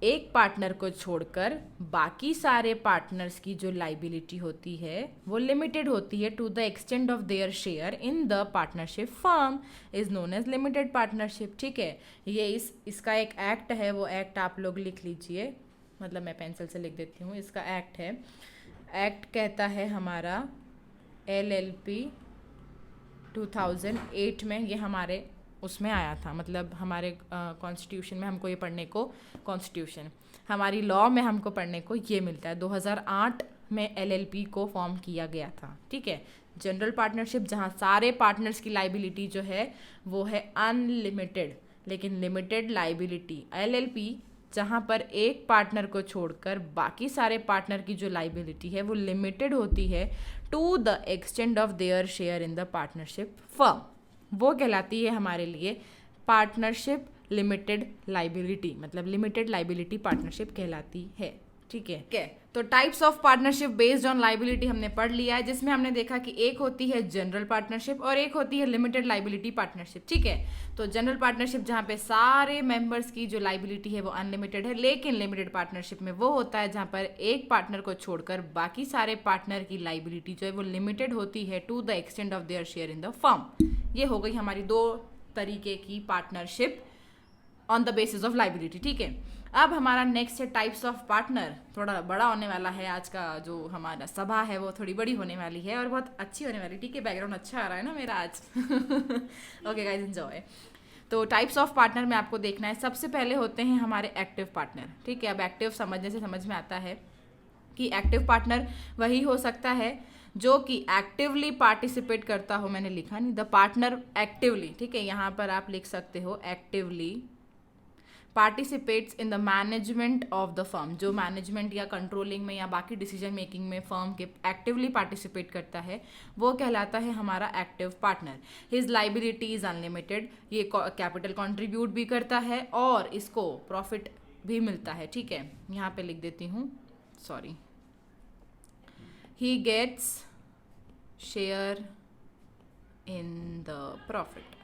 एक पार्टनर को छोड़कर बाकी सारे पार्टनर्स की जो लाइबिलिटी होती है वो लिमिटेड होती है to the extent of their share in the partnership firm is known as limited partnership. ठीक है। ये इसका एक एक्ट है, वो एक्ट आप लोग लिख लीजिए, मतलब मैं पेंसिल से लिख देती हूँ। इसका एक्ट है, एक्ट कहता है हमारा LLP 2008 में, ये हमारे उसमें आया था, मतलब हमारे कॉन्स्टिट्यूशन में हमको ये पढ़ने को, कॉन्स्टिट्यूशन हमारी लॉ में हमको पढ़ने को ये मिलता है। 2008 में LLP को फॉर्म किया गया था। ठीक है। जनरल पार्टनरशिप जहाँ सारे पार्टनर्स की लाइबिलिटी जो है वो है अनलिमिटेड, लेकिन लिमिटेड लाइबिलिटी LLP जहाँ पर एक पार्टनर को छोड़कर बाकी सारे पार्टनर की जो लाइबिलिटी है वो लिमिटेड होती है to the extent of their share in the partnership firm, वो कहलाती है हमारे लिए पार्टनरशिप लिमिटेड लाइबिलिटी, मतलब लिमिटेड लाइबिलिटी पार्टनरशिप कहलाती है। ठीक है। तो types of partnership based on liability हमने पढ़ लिया है, जिसमें हमने देखा कि एक होती है जनरल पार्टनरशिप और एक होती है लिमिटेड लाइबिलिटी पार्टनरशिप। ठीक है। तो जनरल पार्टनरशिप जहाँ पे सारे मेंबर्स की जो लाइबिलिटी है वो अनलिमिटेड है, लेकिन लिमिटेड पार्टनरशिप में वो होता है जहाँ पर एक पार्टनर को छोड़कर बाकी सारे पार्टनर की लाइबिलिटी जो है वो लिमिटेड होती है to the extent of their share in the firm. ये हो गई हमारी 2 तरीके की partnership on the basis of liability. ठीक है। अब हमारा नेक्स्ट है टाइप्स ऑफ पार्टनर। थोड़ा बड़ा होने वाला है आज का जो हमारा सभा है, वो थोड़ी बड़ी होने वाली है और बहुत अच्छी होने वाली। ठीक है। बैकग्राउंड अच्छा आ रहा है ना मेरा आज। Okay guys, enjoy. तो टाइप्स ऑफ पार्टनर में आपको देखना है, सबसे पहले होते हैं हमारे एक्टिव पार्टनर। ठीक है। अब एक्टिव समझने से समझ में आता है कि एक्टिव पार्टनर वही हो सकता है जो कि एक्टिवली पार्टिसिपेट करता हो। मैंने लिखा नहीं, द पार्टनर एक्टिवली। ठीक है। यहाँ पर आप लिख सकते हो actively participates in the management of the firm, जो मैनेजमेंट या कंट्रोलिंग में या बाकी डिसीजन मेकिंग में फर्म के एक्टिवली पार्टिसिपेट करता है वो कहलाता है हमारा active partner. His liability is unlimited, ये कैपिटल कंट्रीब्यूट भी करता है और इसको प्रॉफिट भी मिलता है। ठीक है। यहाँ पे लिख देती हूँ, sorry, he gets share in the profit।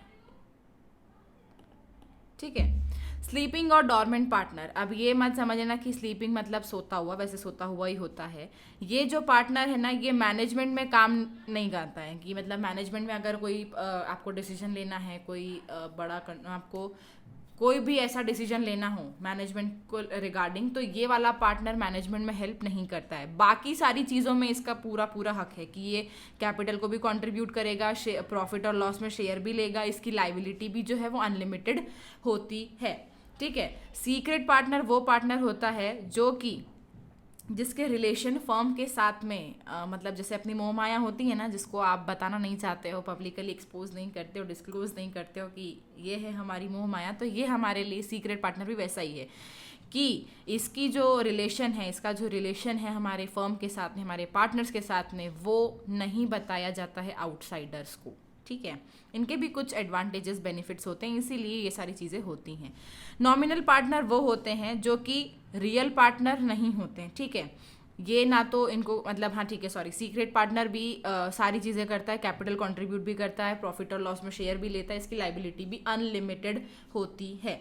ठीक है। स्लीपिंग और डॉर्मेंट पार्टनर, अब ये मत समझना कि स्लीपिंग मतलब सोता हुआ, वैसे सोता हुआ ही होता है। ये जो पार्टनर है ना, ये मैनेजमेंट में काम नहीं करता है, कि मतलब मैनेजमेंट में अगर कोई आपको डिसीजन लेना है, कोई आपको कोई भी ऐसा डिसीजन लेना हो मैनेजमेंट को रिगार्डिंग, तो ये वाला पार्टनर मैनेजमेंट में हेल्प नहीं करता है। बाकी सारी चीज़ों में इसका पूरा हक है कि ये कैपिटल को भी कंट्रीब्यूट करेगा, प्रॉफिट और लॉस में शेयर भी लेगा, इसकी लाइबिलिटी भी जो है वो अनलिमिटेड होती है। ठीक है। सीक्रेट पार्टनर वो पार्टनर होता है जो कि जिसके रिलेशन फर्म के साथ में मतलब जैसे अपनी मोहमाया होती है ना, जिसको आप बताना नहीं चाहते हो, पब्लिकली एक्सपोज नहीं करते हो, डिस्क्लोज नहीं करते हो कि ये है हमारी मोहमाया, तो ये हमारे लिए सीक्रेट पार्टनर भी वैसा ही है कि इसकी जो रिलेशन है, इसका जो रिलेशन है हमारे फर्म के साथ में, हमारे पार्टनर्स के साथ में, वो नहीं बताया जाता है आउटसाइडर्स को। ठीक है। इनके भी कुछ एडवांटेजेस बेनिफिट्स होते हैं, इसीलिए ये सारी चीज़ें होती हैं। नॉमिनल पार्टनर वो होते हैं जो कि रियल पार्टनर नहीं होते हैं। ठीक है। ये ना तो इनको मतलब, हाँ ठीक है, सॉरी, सीक्रेट पार्टनर भी सारी चीज़ें करता है, कैपिटल कंट्रीब्यूट भी करता है, प्रॉफिट और लॉस में शेयर भी लेता है, इसकी लाइबिलिटी भी अनलिमिटेड होती है।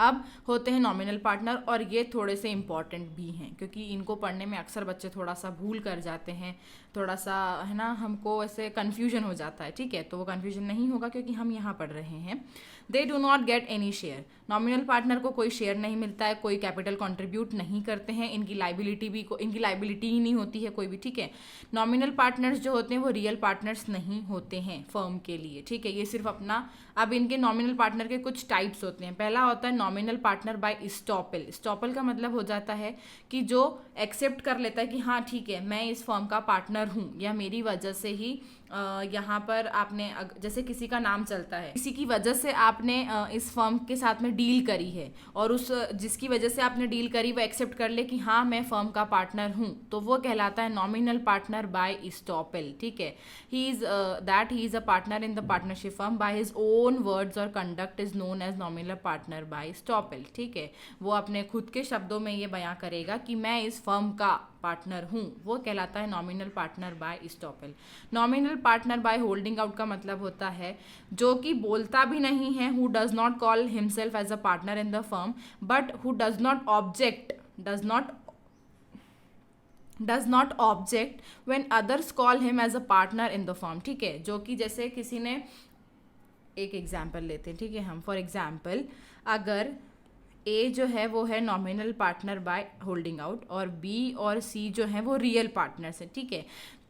अब होते हैं नॉमिनल पार्टनर, और ये थोड़े से इम्पॉर्टेंट भी हैं क्योंकि इनको पढ़ने में अक्सर बच्चे थोड़ा सा भूल कर जाते हैं, थोड़ा सा है ना, हमको ऐसे कन्फ्यूजन हो जाता है, ठीक है। तो वो कन्फ्यूजन नहीं होगा क्योंकि हम यहाँ पढ़ रहे हैं। They do not get any share, nominal partner को कोई शेयर नहीं मिलता है, कोई कैपिटल कंट्रीब्यूट नहीं करते हैं, इनकी लाइबिलिटी ही नहीं होती है कोई भी, ठीक है। नॉमिनल पार्टनर्स जो होते हैं वो रियल पार्टनर्स नहीं होते हैं फर्म के लिए, ठीक है। ये सिर्फ अपना, अब इनके नॉमिनल पार्टनर के कुछ टाइप्स होते हैं। पहला होता है nominal partner by estoppel. Estoppel का मतलब हो जाता है कि जो एक्सेप्ट कर लेता है कि हाँ ठीक है, मैं इस फर्म का पार्टनर हूँ, या मेरी वजह से ही यहाँ पर आपने, जैसे किसी का नाम चलता है, किसी की वजह से आपने इस फर्म के साथ में डील करी है, और उस जिसकी वजह से आपने डील करी वो एक्सेप्ट कर ले कि हाँ मैं फर्म का पार्टनर हूँ, तो वो कहलाता है नॉमिनल पार्टनर बाय स्टॉपल, ठीक है। He is a partner in the partnership firm by his own words और conduct is known as nominal partner by estoppel, ठीक है। वो अपने खुद के शब्दों में ये बयां करेगा कि मैं इस फर्म का पार्टनर हूँ, वो कहलाता है nominal partner by estoppel. Nominal partner by holding out का मतलब होता है जो कि बोलता भी नहीं है, who does not call himself as a partner in the firm but who does not object when others call him as a partner in the firm, ठीक है। जो कि जैसे किसी ने, एक एग्जाम्पल लेते हैं, ठीक है, हम फॉर एग्जाम्पल अगर ए जो है वो है nominal partner by holding out और बी और सी जो है वो रियल पार्टनर्स हैं, ठीक है।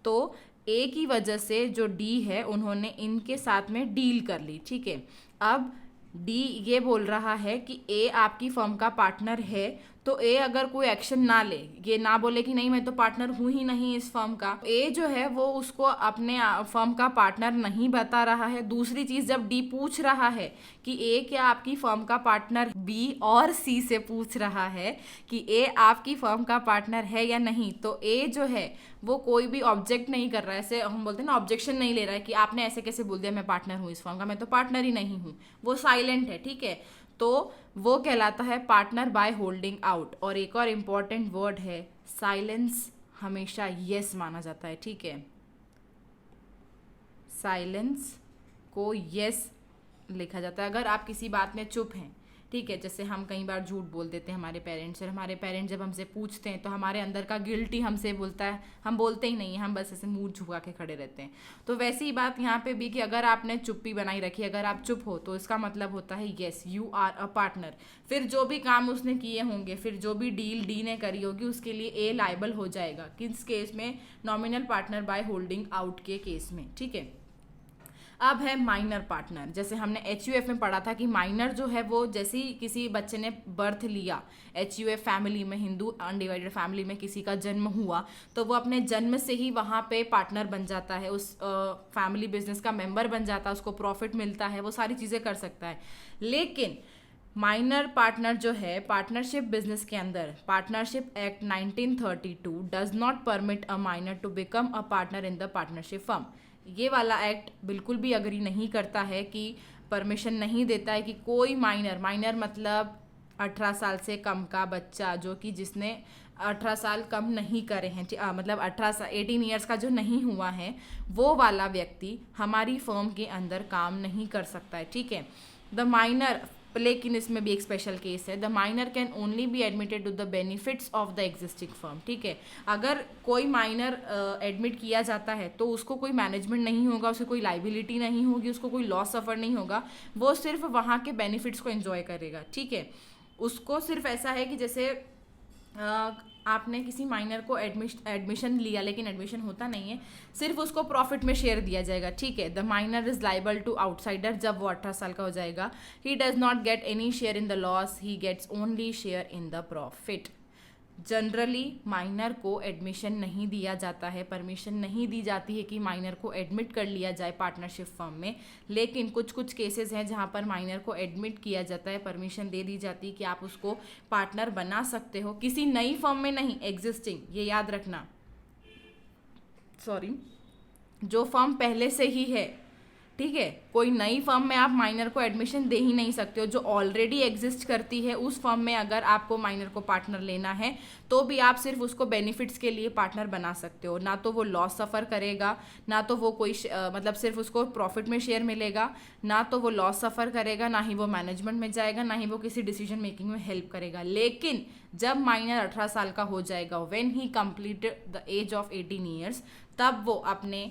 तो ए की वजह से जो डी है उन्होंने इनके साथ में डील कर ली, ठीक है। अब डी ये बोल रहा है कि ए आपकी फर्म का पार्टनर है, तो ए अगर कोई एक्शन ना ले, ये ना बोले कि नहीं मैं तो पार्टनर हूं ही नहीं इस फर्म का, ए जो है वो उसको अपने फर्म का पार्टनर नहीं बता रहा है। दूसरी चीज, जब डी पूछ रहा है कि ए क्या आपकी फर्म का पार्टनर, बी और सी से पूछ रहा है कि ए आपकी फर्म का पार्टनर है या नहीं, तो ए जो है वो कोई भी ऑब्जेक्ट नहीं कर रहा है, ऐसे हम बोलते हैं ना, ऑब्जेक्शन नहीं ले रहा है कि आपने ऐसे कैसे बोल दिया मैं पार्टनर हूँ इस फर्म का, मैं तो पार्टनर ही नहीं हूँ, वो साइलेंट है, ठीक है। तो वो कहलाता है पार्टनर बाय होल्डिंग आउट। और एक और इम्पॉर्टेंट वर्ड है साइलेंस, हमेशा यस माना जाता है, ठीक है। साइलेंस को यस लिखा जाता है अगर आप किसी बात में चुप हैं, ठीक है। जैसे हम कई बार झूठ बोल देते हैं हमारे पेरेंट्स से, हमारे पेरेंट्स जब हमसे पूछते हैं तो हमारे अंदर का गिल्टी हमसे बोलता है, हम बोलते ही नहीं है, हम बस ऐसे मुंह झुका के खड़े रहते हैं। तो वैसी ही बात यहाँ पे भी कि अगर आपने चुप्पी बनाई रखी, अगर आप चुप हो, तो इसका मतलब होता है yes you are a partner. फिर जो भी काम उसने किए होंगे, फिर जो भी डील डी ने करी होगी, उसके लिए ए लायबल हो जाएगा, किस केस में, nominal partner by holding out के केस में, ठीक है। अब है माइनर पार्टनर। जैसे हमने HUF में पढ़ा था कि माइनर जो है वो, जैसे ही किसी बच्चे ने बर्थ लिया, HUF फैमिली में, हिंदू अनडिवाइडेड फैमिली में किसी का जन्म हुआ, तो वो अपने जन्म से ही वहाँ पे पार्टनर बन जाता है, उस फैमिली बिजनेस का मेंबर बन जाता है, उसको प्रॉफिट मिलता है, वो सारी चीज़ें कर सकता है। लेकिन माइनर पार्टनर जो है पार्टनरशिप बिजनेस के अंदर, partnership act 1932 does not permit a minor to become a partner in the partnership firm. ये वाला एक्ट बिल्कुल भी अग्री नहीं करता है, कि परमिशन नहीं देता है कि कोई माइनर मतलब 18 साल से कम का बच्चा, जो कि जिसने 18 साल कम नहीं करे हैं, मतलब 18 ईयर्स का जो नहीं हुआ है, वो वाला व्यक्ति हमारी फर्म के अंदर काम नहीं कर सकता है, ठीक है। द माइनर, लेकिन इसमें भी एक स्पेशल केस है, the minor can only be admitted to the benefits of the existing firm, ठीक है। अगर कोई माइनर एडमिट किया जाता है तो उसको कोई मैनेजमेंट नहीं होगा, उसे कोई लाइबिलिटी नहीं होगी, उसको कोई लॉस सफ़र नहीं होगा, वो सिर्फ वहाँ के बेनिफिट्स को एंजॉय करेगा, ठीक है। उसको सिर्फ ऐसा है कि जैसे आपने किसी माइनर को एडमिशन लिया, लेकिन एडमिशन होता नहीं है, सिर्फ उसको प्रॉफिट में शेयर दिया जाएगा, ठीक है। The minor is liable to outsider, जब वो 18 साल का हो जाएगा, he does not get any share in the loss, he gets only share in the profit. Generally minor को एडमिशन नहीं दिया जाता है, परमिशन नहीं दी जाती है कि माइनर को एडमिट कर लिया जाए पार्टनरशिप फर्म में, लेकिन कुछ कुछ केसेस हैं जहां पर माइनर को एडमिट किया जाता है, परमिशन दे दी जाती है कि आप उसको पार्टनर बना सकते हो, किसी नई फर्म में नहीं, एग्जिस्टिंग, ये याद रखना, जो फर्म पहले से ही है, ठीक है। कोई नई फर्म में आप माइनर को एडमिशन दे ही नहीं सकते हो। जो ऑलरेडी एग्जिस्ट करती है उस फर्म में अगर आपको माइनर को पार्टनर लेना है तो भी आप सिर्फ उसको बेनिफिट्स के लिए पार्टनर बना सकते हो, ना तो वो लॉस सफ़र करेगा, ना तो वो कोई मतलब सिर्फ उसको प्रॉफिट में शेयर मिलेगा, ना तो वो लॉस सफ़र करेगा, ना ही वो मैनेजमेंट में जाएगा, ना ही वो किसी डिसीजन मेकिंग में हेल्प करेगा। लेकिन जब माइनर 18 साल का हो जाएगा, when he completed the age of 18 years, तब वो अपने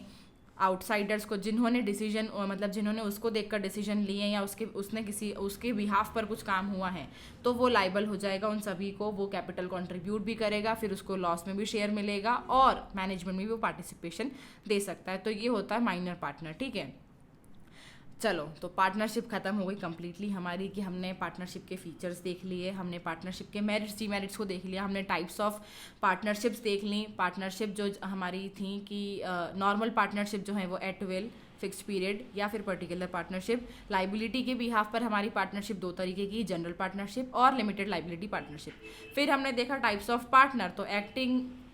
आउटसाइडर्स को जिन्होंने डिसीजन मतलब जिन्होंने उसको देखकर डिसीजन लिए या उसके बिहाफ पर कुछ काम हुआ है, तो वो लाइबल हो जाएगा उन सभी को। वो कैपिटल कंट्रीब्यूट भी करेगा, फिर उसको लॉस में भी शेयर मिलेगा और मैनेजमेंट में भी वो पार्टिसिपेशन दे सकता है। तो ये होता है माइनर पार्टनर, ठीक है। चलो, तो पार्टनरशिप खत्म हो गई कंप्लीटली हमारी, कि हमने पार्टनरशिप के फीचर्स देख लिए, हमने पार्टनरशिप के मेरिट्स डीमेरिट्स को देख लिया, हमने टाइप्स ऑफ पार्टनरशिप्स देख ली। पार्टनरशिप जो हमारी थी कि नॉर्मल पार्टनरशिप जो है वो एट विल, फिक्स्ड पीरियड या फिर पर्टिकुलर पार्टनरशिप। लाइबिलिटी के बिहाफ पर हमारी पार्टनरशिप दो तरीके की, जनरल पार्टनरशिप और लिमिटेड लाइबिलिटी पार्टनरशिप। फिर हमने देखा टाइप्स ऑफ पार्टनर, तो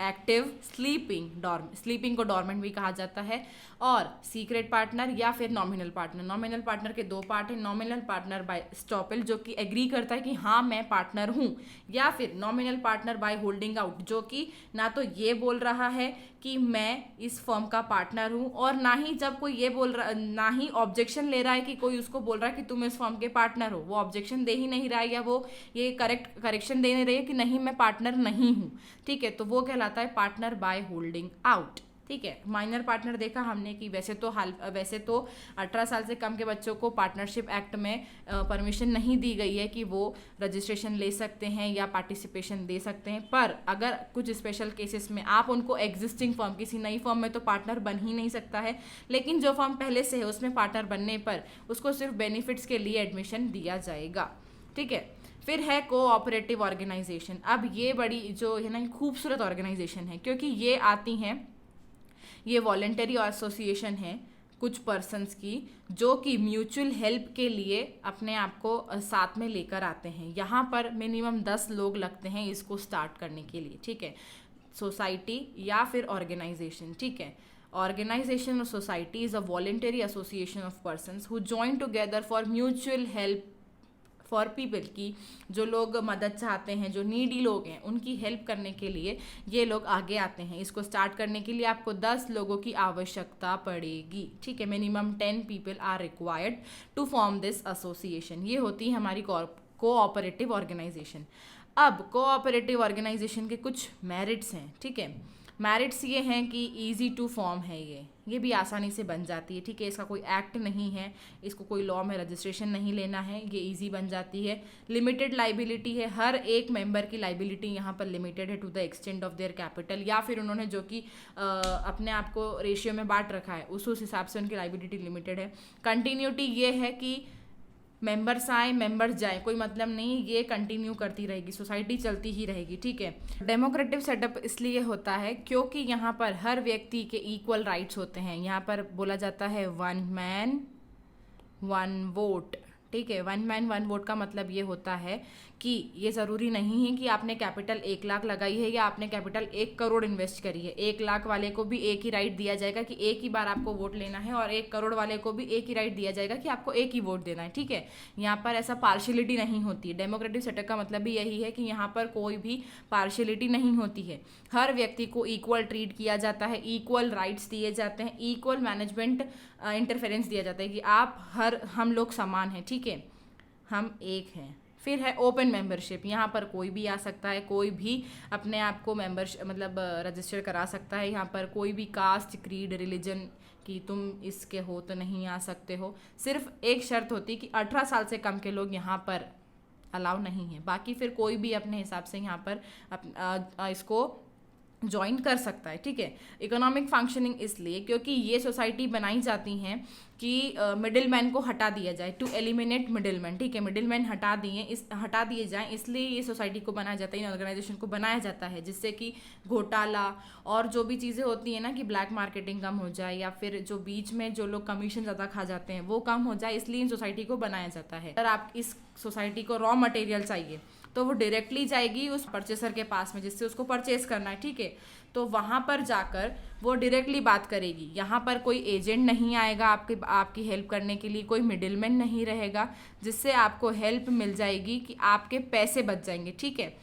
एक्टिव, स्लीपिंग को डॉर्मेंट भी कहा जाता है, और सीक्रेट पार्टनर या फिर नॉमिनल पार्टनर। नॉमिनल पार्टनर के दो पार्ट हैं, नॉमिनल पार्टनर बाय स्टॉपल जो कि एग्री करता है कि हाँ मैं पार्टनर हूँ, या फिर nominal partner by holding out जो कि ना तो ये बोल रहा है कि मैं इस फर्म का पार्टनर हूँ, और ना ही जब कोई ये बोल रहा, ना ही ऑब्जेक्शन ले रहा है कि कोई उसको बोल रहा है कि तुम इस फर्म के पार्टनर हो। वो ऑब्जेक्शन दे ही नहीं रहा है, या वो ये करेक्शन दे नहीं रही है कि नहीं मैं पार्टनर नहीं हूँ, ठीक है। तो वो कहलाता है पार्टनर बाय होल्डिंग आउट, ठीक है। माइनर पार्टनर देखा हमने कि वैसे तो 18 साल से कम के बच्चों को पार्टनरशिप एक्ट में परमिशन नहीं दी गई है कि वो रजिस्ट्रेशन ले सकते हैं या पार्टिसिपेशन दे सकते हैं, पर अगर कुछ स्पेशल केसेस में आप उनको एग्जिस्टिंग फर्म, किसी नई फर्म में तो पार्टनर बन ही नहीं सकता है, लेकिन जो फर्म पहले से है उसमें पार्टनर बनने पर उसको सिर्फ बेनिफिट्स के लिए एडमिशन दिया जाएगा, ठीक है। फिर है कोऑपरेटिव ऑर्गेनाइजेशन। अब ये बड़ी जो है ना खूबसूरत ऑर्गेनाइजेशन है, क्योंकि ये आती हैं, ये वॉलेंटरी एसोसिएशन है कुछ पर्सन्स की जो कि म्यूचुअल हेल्प के लिए अपने आप को साथ में लेकर आते हैं। यहाँ पर मिनिमम 10 लोग लगते हैं इसको स्टार्ट करने के लिए, ठीक है। सोसाइटी या फिर ऑर्गेनाइजेशन, ठीक है। ऑर्गेनाइजेशन और society is a voluntary association of persons who join together for mutual help for people, की जो लोग मदद चाहते हैं, जो नीडी लोग हैं, उनकी हेल्प करने के लिए ये लोग आगे आते हैं। इसको स्टार्ट करने के लिए आपको 10 लोगों की आवश्यकता पड़ेगी, ठीक है। Minimum 10 people are required to form this association. ये होती है हमारी कोऑपरेटिव ऑर्गेनाइजेशन। अब कोऑपरेटिव ऑर्गेनाइजेशन के कुछ मेरिट्स हैं, ठीक है। मेरिट्स ये हैं कि ईजी टू फॉर्म है, ये भी आसानी से बन जाती है, ठीक है। इसका कोई एक्ट नहीं है, इसको कोई लॉ में रजिस्ट्रेशन नहीं लेना है, ये इजी बन जाती है। लिमिटेड लाइबिलिटी है, हर एक मेंबर की लाइबिलिटी यहाँ पर लिमिटेड है to the extent of their capital, या फिर उन्होंने जो कि अपने आप को रेशियो में बांट रखा है उस हिसाब से उनकी लाइबिलिटी लिमिटेड है। कंटिन्यूटी ये है कि मेंबर्स आए मेंबर्स जाए, कोई मतलब नहीं, ये कंटिन्यू करती रहेगी, सोसाइटी चलती ही रहेगी, ठीक है। डेमोक्रेटिक सेटअप इसलिए होता है क्योंकि यहाँ पर हर व्यक्ति के इक्वल राइट्स होते हैं। यहाँ पर बोला जाता है 1 मैन 1 वोट, ठीक है। 1 मैन 1 वोट का मतलब ये होता है कि ये ज़रूरी नहीं है कि आपने कैपिटल 1 लाख लगाई है या आपने कैपिटल 1 करोड़ इन्वेस्ट करी है। 1 लाख वाले को भी एक ही राइट दिया जाएगा कि एक ही बार आपको वोट लेना है, और 1 करोड़ वाले को भी एक ही राइट दिया जाएगा कि आपको एक ही वोट देना है, ठीक है। यहाँ पर ऐसा पार्शियलिटी नहीं होती। डेमोक्रेटिक सेटअप का मतलब भी यही है कि यहाँ पर कोई भी पार्शियलिटी नहीं होती है, हर व्यक्ति को इक्वल ट्रीट किया जाता है, इक्वल राइट्स दिए जाते हैं, इक्वल मैनेजमेंट इंटरफेरेंस दिया जाता है कि हम लोग समान हैं, ठीक है, हम एक हैं। फिर है ओपन मेंबरशिप। यहाँ पर कोई भी आ सकता है, कोई भी अपने आप को रजिस्टर करा सकता है। यहाँ पर कोई भी कास्ट, क्रीड, रिलीजन कि तुम इसके हो तो नहीं आ सकते हो। सिर्फ एक शर्त होती है कि 18 साल से कम के लोग यहाँ पर अलाउ नहीं है, बाकी फिर कोई भी अपने हिसाब से यहाँ पर इसको ज्वाइन कर सकता है, ठीक है। इकोनॉमिक फंक्शनिंग इसलिए क्योंकि ये सोसाइटी बनाई जाती हैं कि मिडिल मैन को हटा दिया जाए, टू एलिमिनेट मिडिल मैन, ठीक है। मिडिल मैन हटा दिए जाएं, इसलिए ये सोसाइटी को बनाया जाता है, इन ऑर्गेनाइजेशन को बनाया जाता है, जिससे कि घोटाला और जो भी चीज़ें होती हैं ना कि ब्लैक मार्केटिंग कम हो जाए, या फिर जो बीच में जो लोग कमीशन ज़्यादा खा जाते हैं वो कम हो जाए, इसलिए इन सोसाइटी को बनाया जाता है। अगर आप इस सोसाइटी को रॉ मटेरियल चाहिए, तो वो डायरेक्टली जाएगी उस परचेसर के पास में जिससे उसको परचेस करना है, ठीक है। तो वहाँ पर जाकर वो डायरेक्टली बात करेगी। यहाँ पर कोई एजेंट नहीं आएगा आपकी हेल्प करने के लिए, कोई मिडिलमैन नहीं रहेगा, जिससे आपको हेल्प मिल जाएगी कि आपके पैसे बच जाएंगे, ठीक है।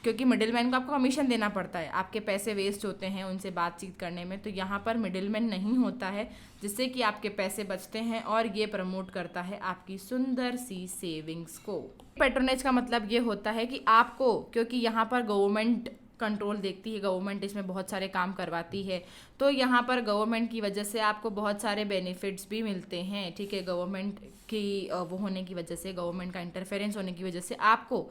क्योंकि मिडिलमैन को आपको कमीशन देना पड़ता है, आपके पैसे वेस्ट होते हैं उनसे बातचीत करने में। तो यहाँ पर मिडिलमैन नहीं होता है, जिससे कि आपके पैसे बचते हैं और ये प्रमोट करता है आपकी सुंदर सी सेविंग्स को। पैट्रोनेज का मतलब ये होता है कि आपको, क्योंकि यहाँ पर गवर्नमेंट कंट्रोल देखती है, गवर्नमेंट इसमें बहुत सारे काम करवाती है, तो यहाँ पर गवर्नमेंट की वजह से आपको बहुत सारे बेनिफिट्स भी मिलते हैं, ठीक है। गवर्नमेंट की वो होने की वजह से, गवर्नमेंट का इंटरफेरेंस होने की वजह से आपको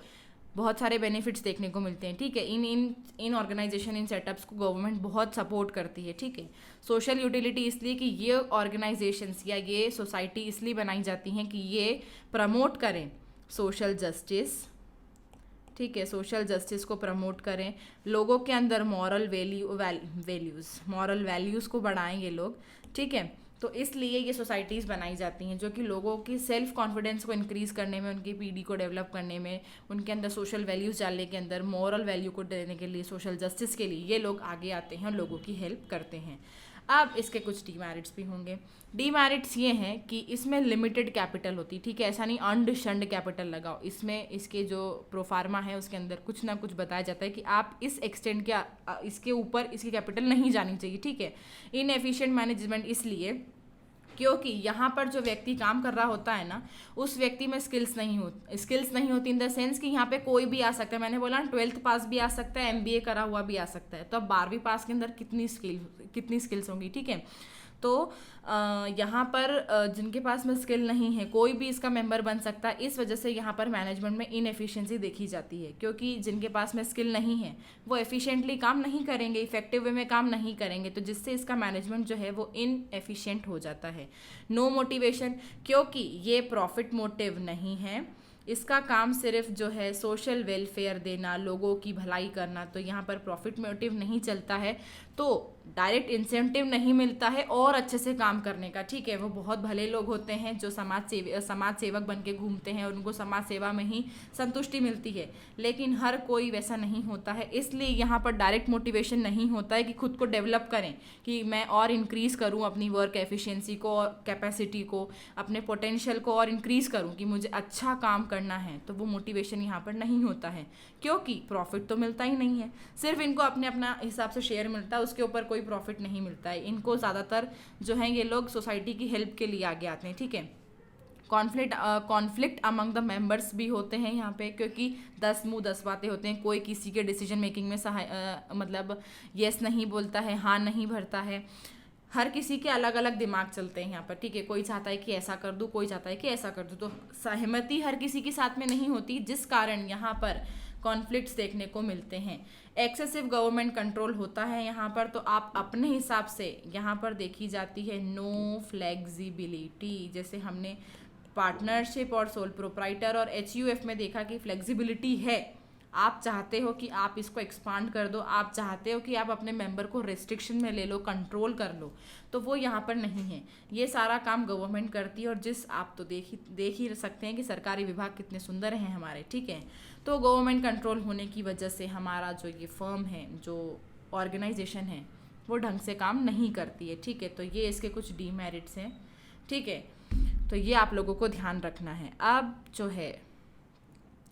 बहुत सारे बेनिफिट्स देखने को मिलते हैं, ठीक है। इन ऑर्गेनाइजेशन, इन सेटअप्स को गवर्नमेंट बहुत सपोर्ट करती है, ठीक है। सोशल यूटिलिटी इसलिए कि ये ऑर्गेनाइजेशंस या ये सोसाइटी इसलिए बनाई जाती हैं कि ये प्रमोट करें सोशल जस्टिस, ठीक है। सोशल जस्टिस को प्रमोट करें, लोगों के अंदर मॉरल वैल्यूज़ को बढ़ाएं ये लोग, ठीक है। तो इसलिए ये सोसाइटीज़ बनाई जाती हैं जो कि लोगों की सेल्फ कॉन्फिडेंस को इंक्रीज़ करने में, उनकी पीढ़ी को डेवलप करने में, उनके अंदर सोशल वैल्यूज़ डालने के अंदर, मॉरल वैल्यू को देने के लिए, सोशल जस्टिस के लिए ये लोग आगे आते हैं और लोगों की हेल्प करते हैं। अब इसके कुछ डीमेरिट्स भी होंगे। डीमेरिट्स ये हैं कि इसमें लिमिटेड कैपिटल होती, ठीक है। ऐसा नहीं अंड शंड कैपिटल लगाओ, इसमें इसके जो प्रोफार्मा है उसके अंदर कुछ ना कुछ बताया जाता है कि आप इस एक्सटेंड के इसके ऊपर इसकी कैपिटल नहीं जानी चाहिए, ठीक है। इनएफिशिएंट मैनेजमेंट इसलिए क्योंकि यहाँ पर जो व्यक्ति काम कर रहा होता है ना, उस व्यक्ति में स्किल्स नहीं होती इन द सेंस कि यहाँ पे कोई भी आ सकता है। मैंने बोला 12th पास भी आ सकता है, MBA करा हुआ भी आ सकता है। तो अब 12वीं पास के अंदर कितनी स्किल्स होंगी, ठीक है। तो यहाँ पर जिनके पास में स्किल नहीं है, कोई भी इसका मेंबर बन सकता है। इस वजह से यहाँ पर मैनेजमेंट में इनएफिशिएंसी देखी जाती है, क्योंकि जिनके पास में स्किल नहीं है वो एफिशिएंटली काम नहीं करेंगे, इफेक्टिव वे में काम नहीं करेंगे, तो जिससे इसका मैनेजमेंट जो है वो इनएफिशिएंट हो जाता है। नो मोटिवेशन, क्योंकि ये प्रॉफिट मोटिव नहीं है, इसका काम सिर्फ जो है सोशल वेलफेयर देना, लोगों की भलाई करना। तो यहाँ पर प्रॉफिट मोटिव नहीं चलता है, तो डायरेक्ट इंसेंटिव नहीं मिलता है और अच्छे से काम करने का, ठीक है। वो बहुत भले लोग होते हैं जो समाज सेवक बन के घूमते हैं और उनको समाज सेवा में ही संतुष्टि मिलती है, लेकिन हर कोई वैसा नहीं होता है। इसलिए यहाँ पर डायरेक्ट मोटिवेशन नहीं होता है कि खुद को डेवलप करें, कि मैं और इंक्रीज़ करूँ अपनी वर्क एफिशिएंसी को और कैपेसिटी को, अपने पोटेंशियल को और इंक्रीज़ करूँ कि मुझे अच्छा काम करना है। तो वो मोटिवेशन यहाँ पर नहीं होता है, क्योंकि प्रॉफिट तो मिलता ही नहीं है, सिर्फ इनको अपना हिसाब से शेयर मिलता है, उसके ऊपर कोई प्रॉफिट नहीं मिलता है। इनको ज़्यादातर जो है ये लोग सोसाइटी की हेल्प के लिए आगे आते हैं, ठीक है। कॉन्फ्लिक्ट अमंग द मेंबर्स भी होते हैं यहाँ पे, क्योंकि 10 मुंह 10 बातें होते हैं। कोई किसी के डिसीजन मेकिंग में मतलब यस नहीं बोलता है, हाँ नहीं भरता है। हर किसी के अलग अलग दिमाग चलते हैं यहाँ पर, ठीक है। कोई चाहता है कि ऐसा कर दूँ, कोई चाहता है कि ऐसा कर दूँ, तो सहमति हर किसी के साथ में नहीं होती, जिस कारण यहाँ पर कॉन्फ्लिक्ट्स देखने को मिलते हैं। एक्सेसिव गवर्नमेंट कंट्रोल होता है यहाँ पर, तो आप अपने हिसाब से यहाँ पर देखी जाती है नो फ्लेक्सिबिलिटी। जैसे हमने पार्टनरशिप और सोल प्रोप्राइटर और HUF में देखा कि फ्लेक्सिबिलिटी है, आप चाहते हो कि आप इसको एक्सपांड कर दो, आप चाहते हो कि आप अपने मेंबर को रेस्ट्रिक्शन में ले लो, कंट्रोल कर लो, तो वो यहाँ पर नहीं है। ये सारा काम गवर्नमेंट करती है, और जिस आप तो देख ही सकते हैं कि सरकारी विभाग कितने सुंदर हैं हमारे, ठीक है। तो गवर्नमेंट कंट्रोल होने की वजह से हमारा जो ये फर्म है, जो ऑर्गेनाइजेशन है, वो ढंग से काम नहीं करती है, ठीक है। तो ये इसके कुछ डीमेरिट्स हैं, ठीक है। तो ये आप लोगों को ध्यान रखना है। अब जो है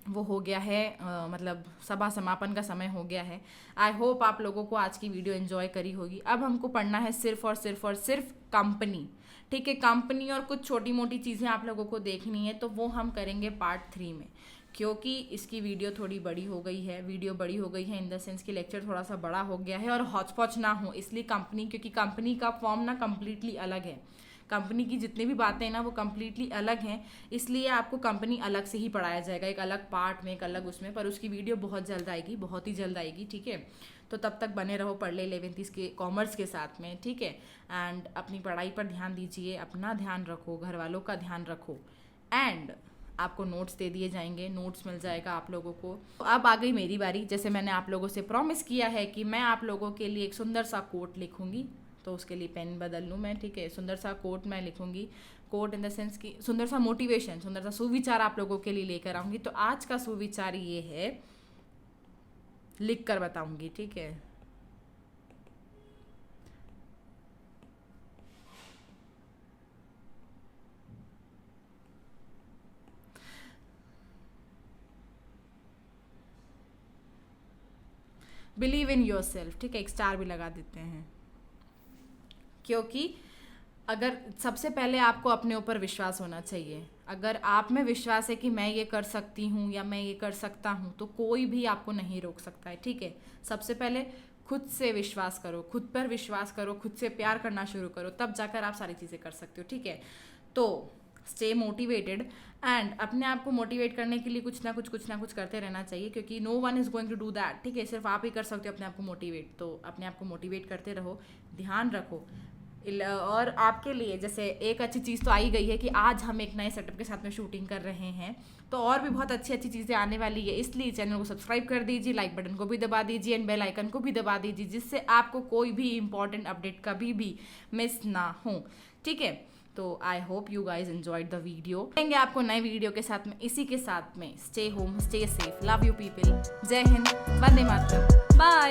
वो हो गया है, मतलब सभा समापन का समय हो गया है। आई होप आप लोगों को आज की वीडियो एंजॉय करी होगी। अब हमको पढ़ना है सिर्फ और सिर्फ कंपनी, ठीक है। कंपनी और कुछ छोटी मोटी चीज़ें आप लोगों को देखनी है, तो वो हम करेंगे पार्ट 3 में, क्योंकि इसकी वीडियो थोड़ी बड़ी हो गई है। वीडियो बड़ी हो गई है इन द सेंस कि लेक्चर थोड़ा सा बड़ा हो गया है, और हौच-पौच ना हो इसलिए कंपनी, क्योंकि कंपनी का फॉर्म ना कम्प्लीटली अलग है। कंपनी की जितनी भी बातें हैं ना वो कम्प्लीटली अलग हैं, इसलिए आपको कंपनी अलग से ही पढ़ाया जाएगा, एक अलग पार्ट में, एक अलग उसमें। पर उसकी वीडियो बहुत जल्द आएगी, बहुत ही जल्द आएगी, ठीक है। तो तब तक बने रहो पढ़ ले 11th के कॉमर्स के साथ में, ठीक है। एंड अपनी पढ़ाई पर ध्यान दीजिए, अपना ध्यान रखो, घर वालों का ध्यान रखो। एंड आपको नोट्स दे दिए जाएंगे, नोट्स मिल जाएगा आप लोगों को। तो अब आ गई मेरी बारी। जैसे मैंने आप लोगों से प्रॉमिस किया है कि मैं आप लोगों के लिए एक सुंदर सा कोट लिखूंगी, तो उसके लिए पेन बदल लूँ मैं, ठीक है। सुंदर सा कोट मैं लिखूंगी, कोट इन द सेंस कि सुंदर सा मोटिवेशन, सुंदर सा सुविचार आप लोगों के लिए लेकर आऊँगी। तो आज का सुविचार ये है, लिख कर बताऊँगी, ठीक है। बिलीव इन योर सेल्फ, ठीक है, एक स्टार भी लगा देते हैं, क्योंकि अगर सबसे पहले आपको अपने ऊपर विश्वास होना चाहिए। अगर आप में विश्वास है कि मैं ये कर सकती हूँ या मैं ये कर सकता हूँ, तो कोई भी आपको नहीं रोक सकता है, ठीक है। सबसे पहले खुद से विश्वास करो, खुद पर विश्वास करो, खुद से प्यार करना शुरू करो, तब जाकर आप सारी चीज़ें कर सकते हो, ठीक है। तो स्टे मोटिवेटेड, एंड अपने आप को मोटिवेट करने के लिए कुछ ना कुछ करते रहना चाहिए, क्योंकि no one is going to do that, ठीक है। सिर्फ आप ही कर सकते हो अपने आप को मोटिवेट। तो अपने आप को मोटिवेट करते रहो, ध्यान रखो। और आपके लिए जैसे एक अच्छी चीज़ तो आई गई है कि आज हम एक नए सेटअप के साथ में शूटिंग कर रहे हैं, तो और भी बहुत अच्छी अच्छी चीज़ें आने वाली है। इसलिए चैनल को सब्सक्राइब कर दीजिए, लाइक बटन को भी दबा दीजिए एंड बेल आइकन को भी दबा दीजिए, जिससे आपको कोई भी इंपॉर्टेंट अपडेट कभी भी मिस ना हो, ठीक है। तो I hope you guys enjoyed the video. मिलेंगे आपको नए वीडियो के साथ में, इसी के साथ में stay home, stay safe, love you people, जय हिंद, वंदे मातरम, बाय।